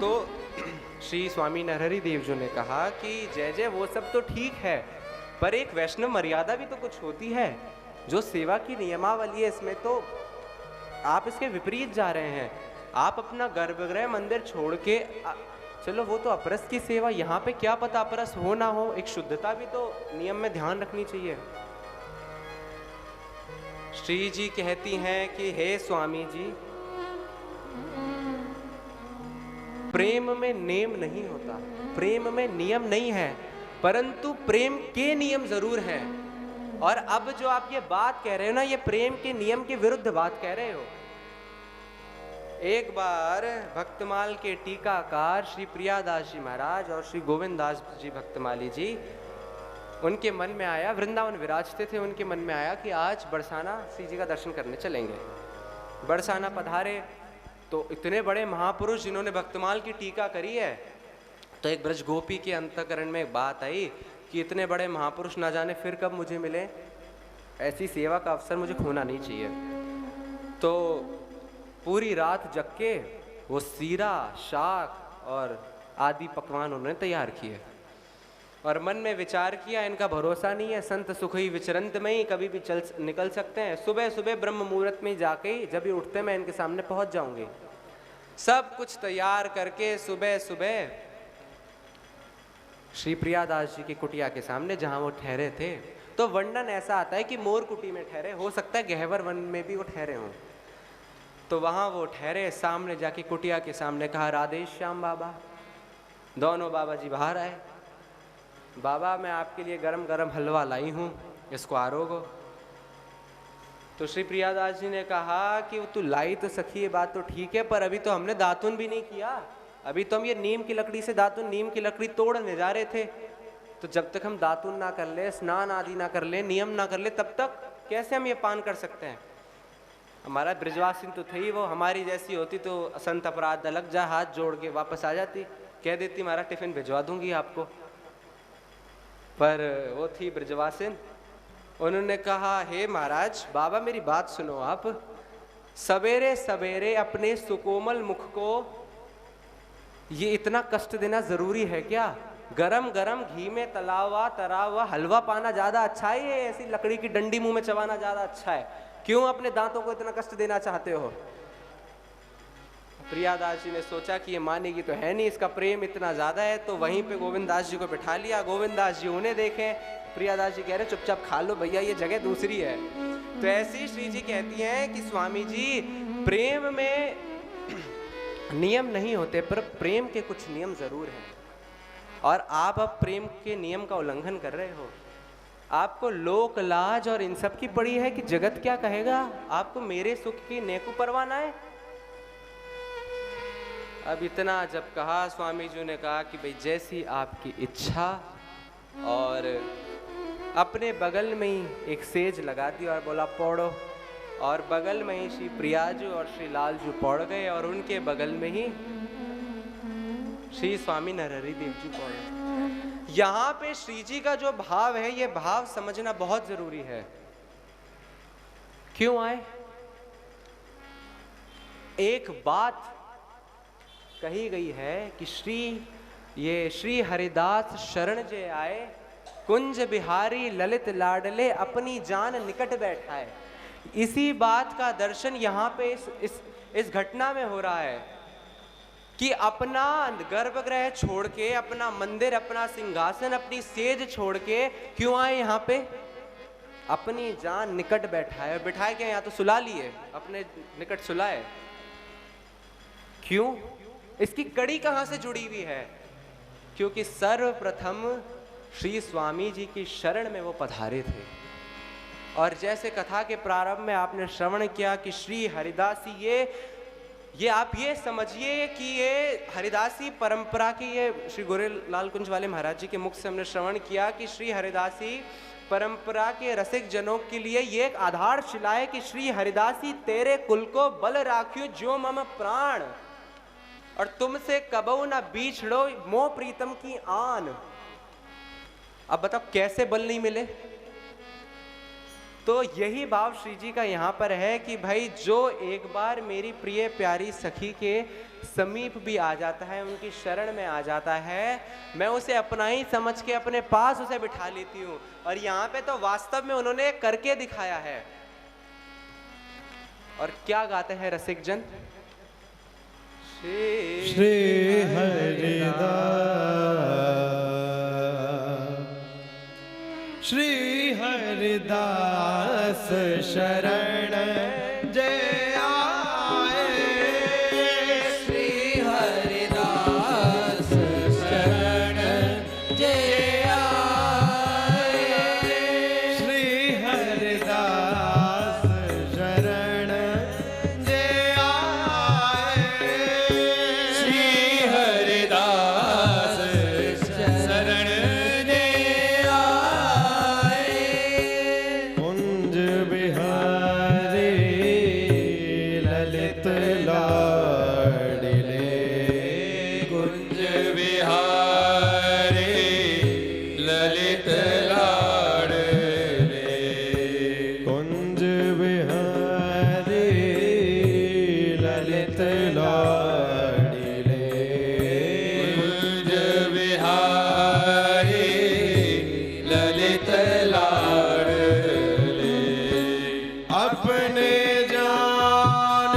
तो श्री स्वामी नरहरि देव जी ने कहा कि जय जय वो सब तो ठीक है, पर एक वैष्णव मर्यादा भी तो कुछ होती है। जो सेवा की नियमावली है इसमें तो आप इसके विपरीत जा रहे हैं। आप अपना गर्भगृह मंदिर छोड़ के चलो वो तो अपरस की सेवा, यहाँ पे क्या पता अपरस हो ना हो, एक शुद्धता भी तो नियम में ध्यान रखनी चाहिए। श्री जी कहती हैं कि हे स्वामी जी, प्रेम में नेम नहीं होता, प्रेम में नियम नहीं है, परंतु प्रेम के नियम जरूर हैं। और अब जो आप ये बात कह रहे हो ना, ये प्रेम के नियम के विरुद्ध बात कह रहे हो। एक बार भक्तमाल के टीकाकार श्री प्रियादास जी महाराज और श्री गोविंद दास जी भक्तमाली जी, उनके मन में आया, वृंदावन विराजते थे, उनके मन में आया कि आज बरसाना श्री जी का दर्शन करने चलेंगे। बरसाना पधारे तो इतने बड़े महापुरुष जिन्होंने भक्तमाल की टीका करी है, तो एक ब्रज गोपी के अंतःकरण में एक बात आई कि इतने बड़े महापुरुष ना जाने फिर कब मुझे मिले, ऐसी सेवा का अवसर मुझे खोना नहीं चाहिए। तो पूरी रात जग के वो सीरा, शाक और आदि पकवान उन्होंने तैयार किए और मन में विचार किया, इनका भरोसा नहीं है, संत सुख ही विचरंत में ही कभी भी निकल सकते हैं। सुबह सुबह ब्रह्म मुहूर्त में जाके जब ये उठते मैं इनके सामने पहुंच जाऊंगी। सब कुछ तैयार करके सुबह सुबह श्री प्रियादास जी की कुटिया के सामने जहां वो ठहरे थे, तो वर्णन ऐसा आता है कि मोर कुटी में ठहरे, हो सकता है गहवर वन में भी वो ठहरे हों। तो वहां वो ठहरे, सामने जाके कुटिया के सामने कहा, राधे श्याम बाबा। दोनों बाबा जी बाहर आए, बाबा मैं आपके लिए गरम गरम हलवा लाई हूँ, इसको आरोगो। तो श्री प्रियादास जी ने कहा कि तू लाई तो सखी, ये बात तो ठीक है, पर अभी तो हमने दातुन भी नहीं किया, अभी तो हम ये नीम की लकड़ी से दातुन, नीम की लकड़ी तोड़ने जा रहे थे। तो जब तक हम दातुन ना कर ले, स्नान आदि ना कर ले, नियम ना कर ले, तब तक कैसे हम ये पान कर सकते हैं। हमारा ब्रजवासिन तो थी, वो हमारी जैसी होती तो संत अपराध अलग जा हाथ जोड़ के वापस आ जाती, कह देती हमारा टिफिन भिजवा दूंगी आपको। पर वो थी ब्रजवासिन, उन्होंने कहा, हे महाराज, बाबा मेरी बात सुनो, आप सवेरे सवेरे अपने सुकोमल मुख को ये इतना कष्ट देना जरूरी है क्या? गरम गरम घी में तला हुआ हलवा पाना ज्यादा अच्छा है, ये ऐसी लकड़ी की डंडी मुंह में चबाना ज्यादा अच्छा है? क्यों अपने दांतों को इतना कष्ट देना चाहते हो? प्रियादास जी ने सोचा कि ये मानेगी तो है नहीं, इसका प्रेम इतना ज्यादा है, तो वहीं पे गोविंद दास जी को बिठा लिया। गोविंद दास जी उन्हें देखें, प्रियादास जी कह रहे चुपचाप खा लो भैया, ये जगह दूसरी है। तो ऐसी श्री जी कहती हैं कि स्वामी जी, प्रेम में नियम नहीं होते, पर प्रेम के कुछ नियम जरूर हैं, और आप अब प्रेम के नियम का उल्लंघन कर रहे हो। आपको लोक लाज और इन सब की पड़ी है कि जगत क्या कहेगा, आपको मेरे सुख की नेकु परवाह ना है। अब इतना जब कहा, स्वामी जी ने कहा कि भाई जैसी आपकी इच्छा, और अपने बगल में ही एक सेज लगा दी और बोला पौड़ो, और बगल में ही श्री प्रियाजू और श्री लालजू पौड़ गए, और उनके बगल में ही श्री स्वामी नरहरि देव जी पौड़ गए। यहाँ पे श्री जी का जो भाव है, ये भाव समझना बहुत जरूरी है। क्यों आए? एक बात कही गई है कि श्री हरिदास शरण जे आए, कुंज बिहारी ललित लाडले, अपनी जान निकट बैठाए। इसी बात का दर्शन यहाँ पे इस घटना में हो रहा है कि अपना गर्भगृह छोड़ के, अपना मंदिर, अपना सिंहासन, अपनी सेज छोड़ के क्यों आए यहाँ पे? अपनी जान निकट बैठाए। और बिठाए क्या? यहाँ तो सुला लिए, अपने निकट सुलाए। क्यों? इसकी कड़ी कहाँ से जुड़ी हुई है? क्योंकि सर्वप्रथम श्री स्वामी जी की शरण में वो पधारे थे, और जैसे कथा के प्रारंभ में आपने श्रवण किया कि श्री हरिदासी, ये आप ये समझिए कि ये हरिदासी परंपरा की, ये श्री गोरेलाल कुंज वाले महाराज जी के मुख से हमने श्रवण किया कि श्री हरिदासी परंपरा के रसिक जनों के लिए ये एक आधारशिला है कि श्री हरिदासी तेरे कुल को बल राख्यो जो मम प्राण, और तुमसे कबहु न बीछड़ो मोह प्रीतम की आन। अब बताओ कैसे बल नहीं मिले? तो यही भाव श्री जी का यहाँ पर है कि भाई जो एक बार मेरी प्रिय प्यारी सखी के समीप भी आ जाता है, उनकी शरण में आ जाता है, मैं उसे अपना ही समझ के अपने पास उसे बिठा लेती हूँ। और यहाँ पे तो वास्तव में उन्होंने करके दिखाया है। और क्या गाते हैं रसिक जन? श्री हरिदास श्री हरिदास शरण जय आए। श्री हरिदास शरण जय आए। श्री हरिदास शरण जय आए। श्री हरिदास शरण जय आए। कुंज बिहारी ललित लाडले। कुंज बिहारी ललित लाडले। कुंज बिहारी ललित लाडले। कुंज बिहारी ललित लाडले। अपने जान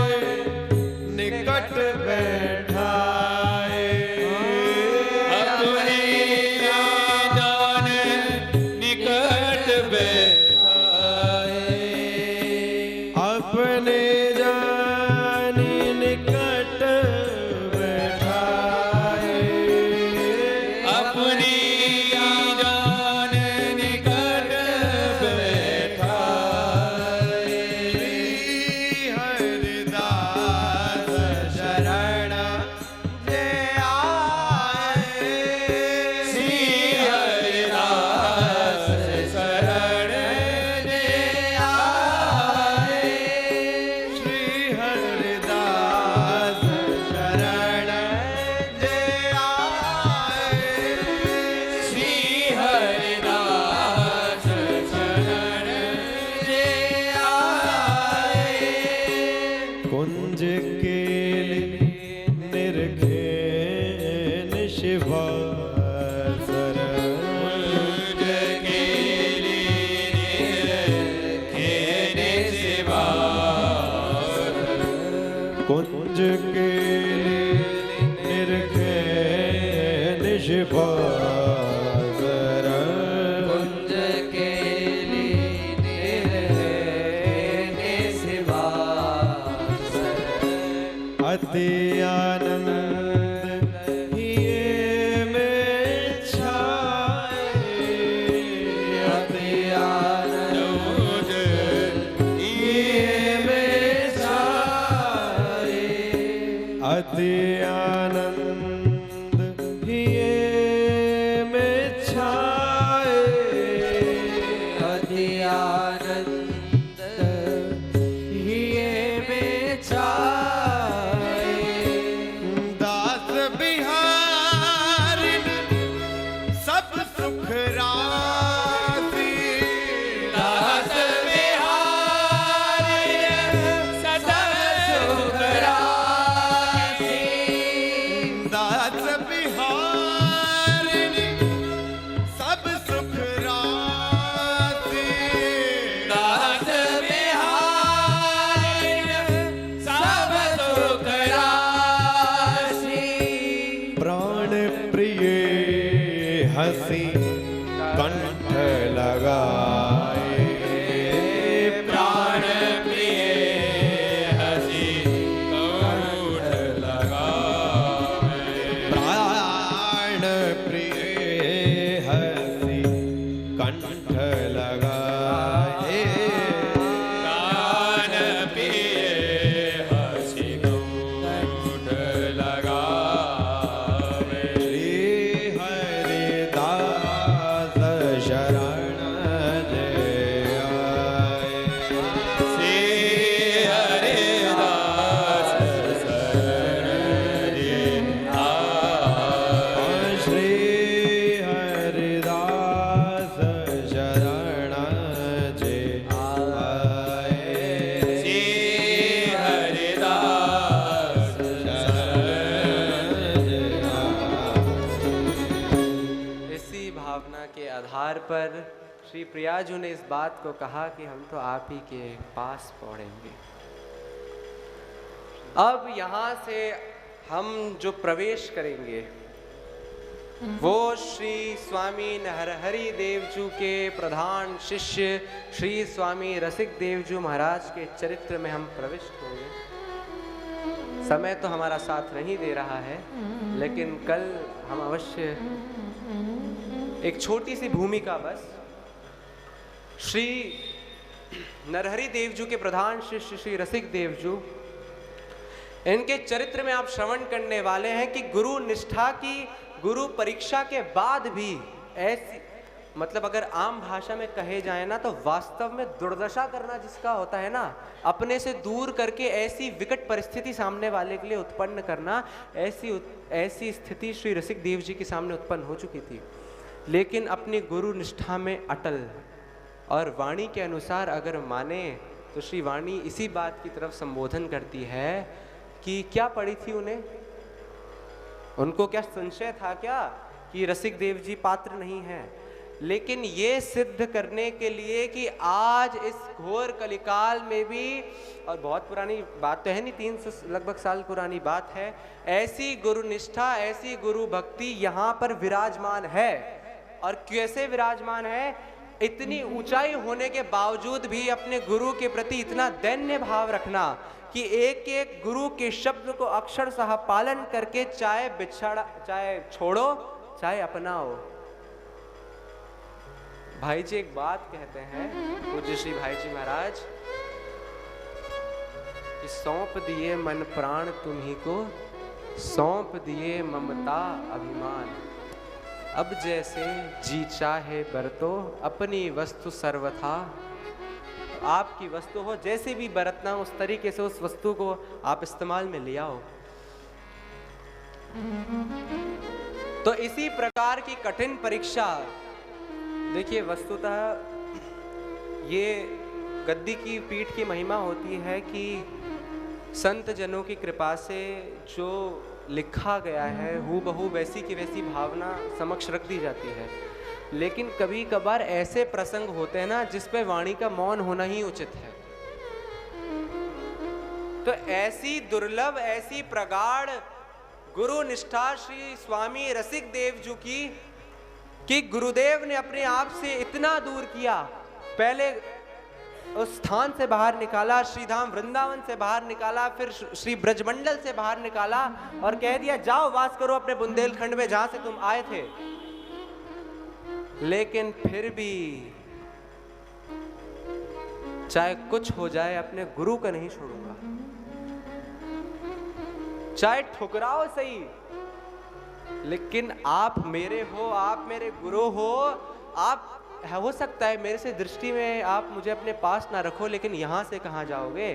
निकट बैठाए। अपने जान निकट बैठाए। अपने जान निकट बैठाए। अपनी जान निकट बैठाए। श्री हरिदास शरण जय आए। श्री हरिदास शरण जय आए। श्री हरिदास शरण जय आए। श्री हरिदास शरण जय आए। कुंज के निरखे निशिवासर। कुंज के खेने सिवा। कुंज के निरखे निशिवासर। कुंज के निर्भय सिवा। अति आनंद हिये में छाए। अति आनंद हिये में छाए। अति आनंद हिये में छाए। अति आनंद हिये में छाए। दास बिहारी सब सुख राशि। दास बिहारी सदा सुख राशि। पर श्री प्रियाजू ने इस बात को कहा कि हम तो आप ही के पास पहुँचेंगे। अब यहाँ से हम जो प्रवेश करेंगे वो श्री स्वामी नरहरि देवजू के प्रधान शिष्य श्री स्वामी रसिक देवजू महाराज के चरित्र में हम प्रविष्ट होंगे। समय तो हमारा साथ नहीं दे रहा है, लेकिन कल हम अवश्य एक छोटी सी भूमिका बस श्री नरहरि देवजू के प्रधान शिष्य श्री रसिक देवजू, इनके चरित्र में आप श्रवण करने वाले हैं कि गुरु निष्ठा की गुरु परीक्षा के बाद भी ऐसी, मतलब अगर आम भाषा में कहे जाए ना तो वास्तव में दुर्दशा करना जिसका होता है ना, अपने से दूर करके ऐसी विकट परिस्थिति सामने वाले के लिए उत्पन्न करना, ऐसी स्थिति श्री रसिक देव जी के सामने उत्पन्न हो चुकी थी। लेकिन अपनी गुरु निष्ठा में अटल और वाणी के अनुसार अगर माने तो श्री वाणी इसी बात की तरफ संबोधन करती है कि क्या पड़ी थी उन्हें, उनको क्या संशय था क्या कि रसिक देव जी पात्र नहीं है। लेकिन ये सिद्ध करने के लिए कि आज इस घोर कलिकाल में भी, और बहुत पुरानी बात तो है नहीं, 300 लगभग साल पुरानी बात है, ऐसी गुरु निष्ठा ऐसी गुरु भक्ति यहाँ पर विराजमान है। और कैसे विराजमान है, इतनी ऊंचाई होने के बावजूद भी अपने गुरु के प्रति इतना दैन्य भाव रखना कि एक एक गुरु के शब्द को अक्षरशः पालन करके चाहे बिछड़ा, चाहे छोड़ो, चाहे अपनाओ। भाई जी एक बात कहते हैं पूज्य श्री भाई जी महाराज कि सौंप दिए मन प्राण तुम्ही को, सौंप दिए ममता अभिमान, अब जैसे जी चाहे बरतो अपनी वस्तु सर्वथा। आपकी वस्तु हो जैसे भी बरतना, उस तरीके से उस वस्तु को आप इस्तेमाल में ले आओ। तो इसी प्रकार की कठिन परीक्षा, देखिए वस्तुतः ये गद्दी की पीठ की महिमा होती है कि संत जनों की कृपा से जो लिखा गया है हूबहू वैसी की वैसी भावना समक्ष रख दी जाती है। लेकिन कभी कभार ऐसे प्रसंग होते हैं ना जिस पे वाणी का मौन होना ही उचित है। तो ऐसी दुर्लभ, ऐसी प्रगाढ़ गुरु निष्ठा श्री स्वामी रसिक देव जी की कि गुरुदेव ने अपने आप से इतना दूर किया, पहले उस स्थान से बाहर निकाला, श्रीधाम वृंदावन से बाहर निकाला, फिर श्री ब्रजमंडल से बाहर निकाला और कह दिया जाओ वास करो अपने बुंदेलखंड में जहां से तुम आए थे। लेकिन फिर भी चाहे कुछ हो जाए अपने गुरु को नहीं छोड़ूंगा, चाहे ठुकराओ सही, लेकिन आप मेरे हो, आप मेरे गुरु हो। आप हो सकता है मेरे से दृष्टि में आप मुझे अपने पास ना रखो, लेकिन यहां से कहां जाओगे।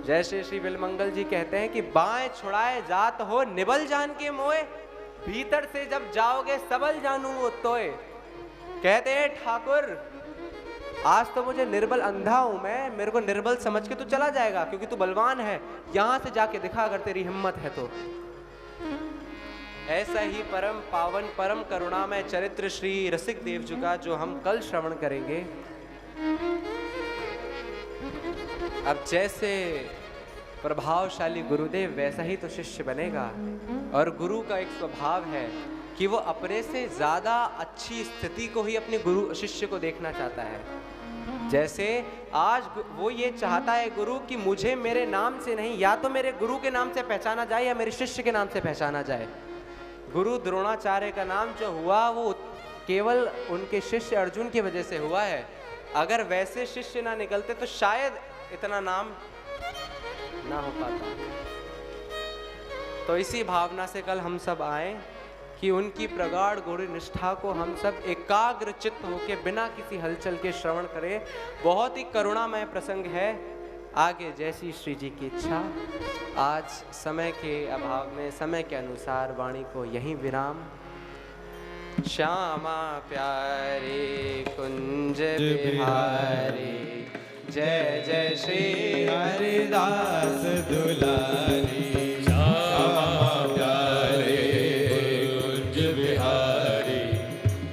जैसे श्री बिलमंगल जी कहते हैं कि बाएं छुड़ाए जात हो निबल जान के मोए, भीतर से जब जाओगे सबल जानू वो तोए। कहते हैं ठाकुर आज तो मुझे निर्बल अंधा हूं मैं, मेरे को निर्बल समझ के तू चला जाएगा क्योंकि तू बलवान है, यहां से जाके दिखा अगर तेरी हिम्मत है तो। ऐसा ही परम पावन परम करुणामय चरित्र श्री रसिक देव जी का जो हम कल श्रवण करेंगे। अब जैसे प्रभावशाली गुरुदेव वैसा ही तो शिष्य बनेगा, और गुरु का एक स्वभाव है कि वो अपने से ज्यादा अच्छी स्थिति को ही अपने गुरु शिष्य को देखना चाहता है। जैसे आज वो ये चाहता है गुरु कि मुझे मेरे नाम से नहीं, या तो मेरे गुरु के नाम से पहचाना जाए या मेरे शिष्य के नाम से पहचाना जाए। गुरु द्रोणाचार्य का नाम जो हुआ वो केवल उनके शिष्य अर्जुन की वजह से हुआ है। अगर वैसे शिष्य ना निकलते तो शायद इतना नाम ना हो पाता। तो इसी भावना से कल हम सब आए कि उनकी प्रगाढ़ गुरु निष्ठा को हम सब एकाग्र चित्त होकर बिना किसी हलचल के श्रवण करें। बहुत ही करुणामय प्रसंग है। आगे जैसी श्री जी की इच्छा। आज समय के अभाव में समय के अनुसार वाणी को यहीं विराम। श्यामा प्यारे कुंज बिहारी, जय जय श्री हरिदास दुलारी।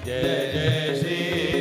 जय जय श्री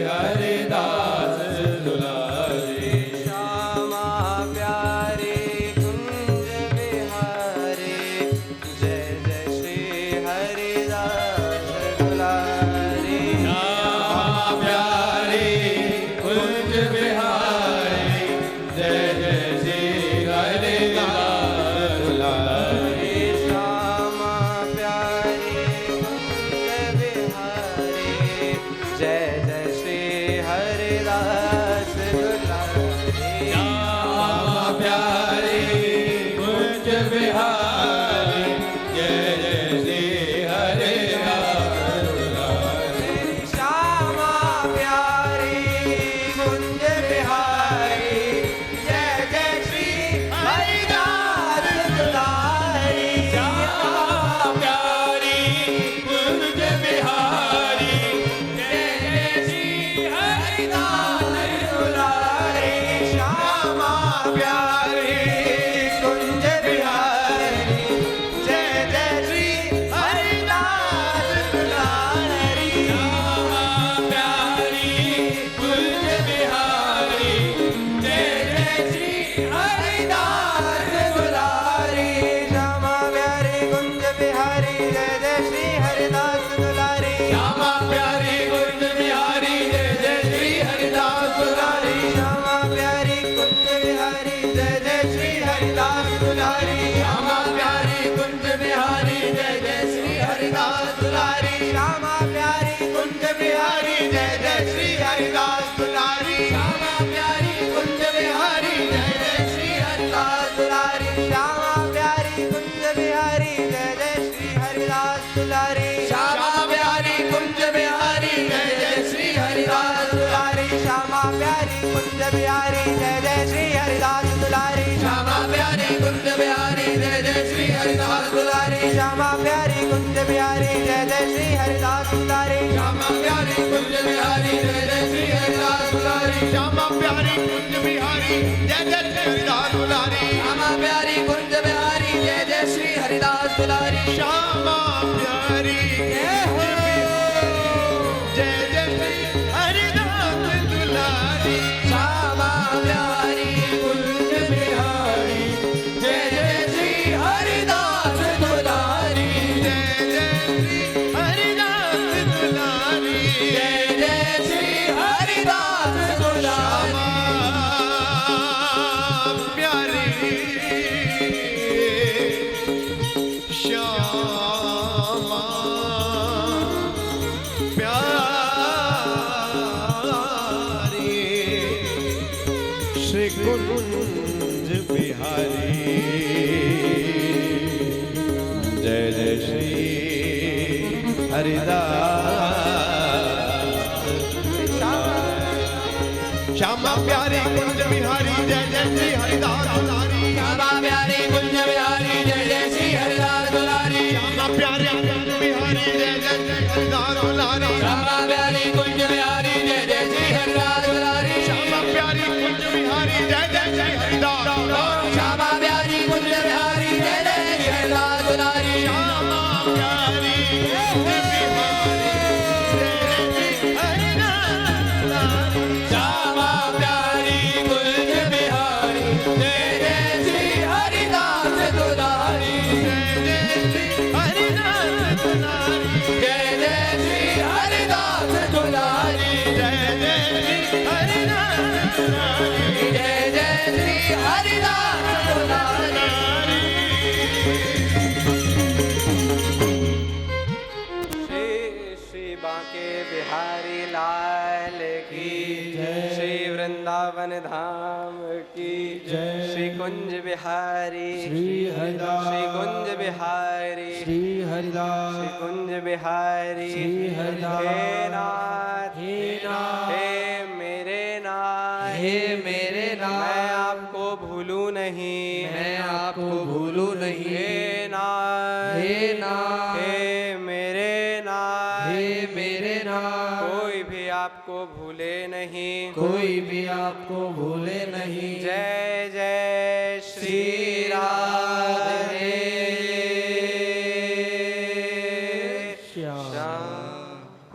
बिहारी जय जय श्री हरिदास दुलारी श्यामा प्यारी कुंज बिहारी जय जय श्री हरिदास दुलारी श्यामा प्यारी कुंज बिहारी जय जय श्री हरिदास दुलारी श्यामा प्यारी कुंज बिहारी जय जय श्री हरिदास दुलारी श्यामा प्यारी कुंज बिहारी जय जय श्री हरिदास दुलारी श्यामा प्यारी कुंज बिहारी जय जय श्री हरिदास दुलारी श्यामा प्यारी कुंज बिहारी जय जय श्री हरिदास दुलारी श्यामा प्यारी कुंज बिहारी जय जय श्री हरिदास दुलारी श्यामा प्यारी कुंज बिहारी जय जय श्री हरिदास दुलारी श्यामा प्यारी कुंज बिहारी जय जय श्री हरिदास दुलारी श्यामा प्यारी कुंज बिहारी जय जय श्री हरिदास दुलारी श्यामा प्यारी कुंज बिहारी जय जय श्री हरिदास दुलारी श्यामा प्यारी कुंज बिहारी जय जय श्री हरिदास दुलारी श्यामा प्यारी कुंज बिहारी जय जय श्री हरिदास दुलारी श्यामा प्यारी कुंज बिहारी जय जय श्री हरिदास दुलारी श्यामा प्यारी कुंज बिहारी जय जय श्री हरिदास दुलारी श्यामा प्यारी कुंज बिहारी जय जय श्री हरिदास दुलारी श्यामा प्यारी कुंज बिहारी जय जय श्री हरिदास दुलारी श्यामा प्यारी कुंज बिहारी जय जय श्री हरिदास दुलारी श्यामा प्यारी जय जय श्री हरिदास दुलारी श्यामा प्यारी कुंज बिहारी जय जय श्री हरिदास दुलारी जय जय श्री हरिदास दुलारी जय जय श्री हरिदास दुलारी प्यारी श्यामा प्यारी श्री कुंज बिहारी जय जय श्री हरिदास श्यामा प्यारी कुंज बिहारी जय जय श्री हरिदास दुलारी श्यामा प्यारी कुंज बिहारी जय जय श्री हरिदास दुलारी श्यामा प्यारी कुंज बिहारी जय जय श्री हरिदास दुलारी श्यामा प्यारी कुंज बिहारी जय जय श्री हरिदास दुलारी श्यामा प्यारी कुंज बिहारी जय जय श्री हरिदास दुलारी श्यामा प्यारी कुंज बिहारी जय जय श्री हरिदास दुलारी श्यामा प्यारी कुंज बिहारी जय जय श्री हरिदास दुलारी श्यामा प्यारी कुंज बिहारी जय जय श्री हरिदास दुलारी जय जय श्री हरिदास दुलारी जय जय श्री हरिदास दुलारी जय जय श्री हरिदास दुलारी जय जय श्री हरिदास दुलारी श्री श्री बांके बिहारी लाल की श्री वृंदावन धाम की श्री कुंज बिहारी श्री हरिदास श्री कुंज बिहारी श्री हरिदास श्री कुंज बिहारी श्री हरिदास हे नाथ हे मेरे नाथ हे मेरे नाथ मैं आपको भूलूं नहीं मैं आपको भूलूं नहीं हे नाथ हे नाथ हे मेरे नाथ हे मेरे नाथ कोई भी आपको भूले नहीं कोई भी आपको भूले नहीं जय जय श्री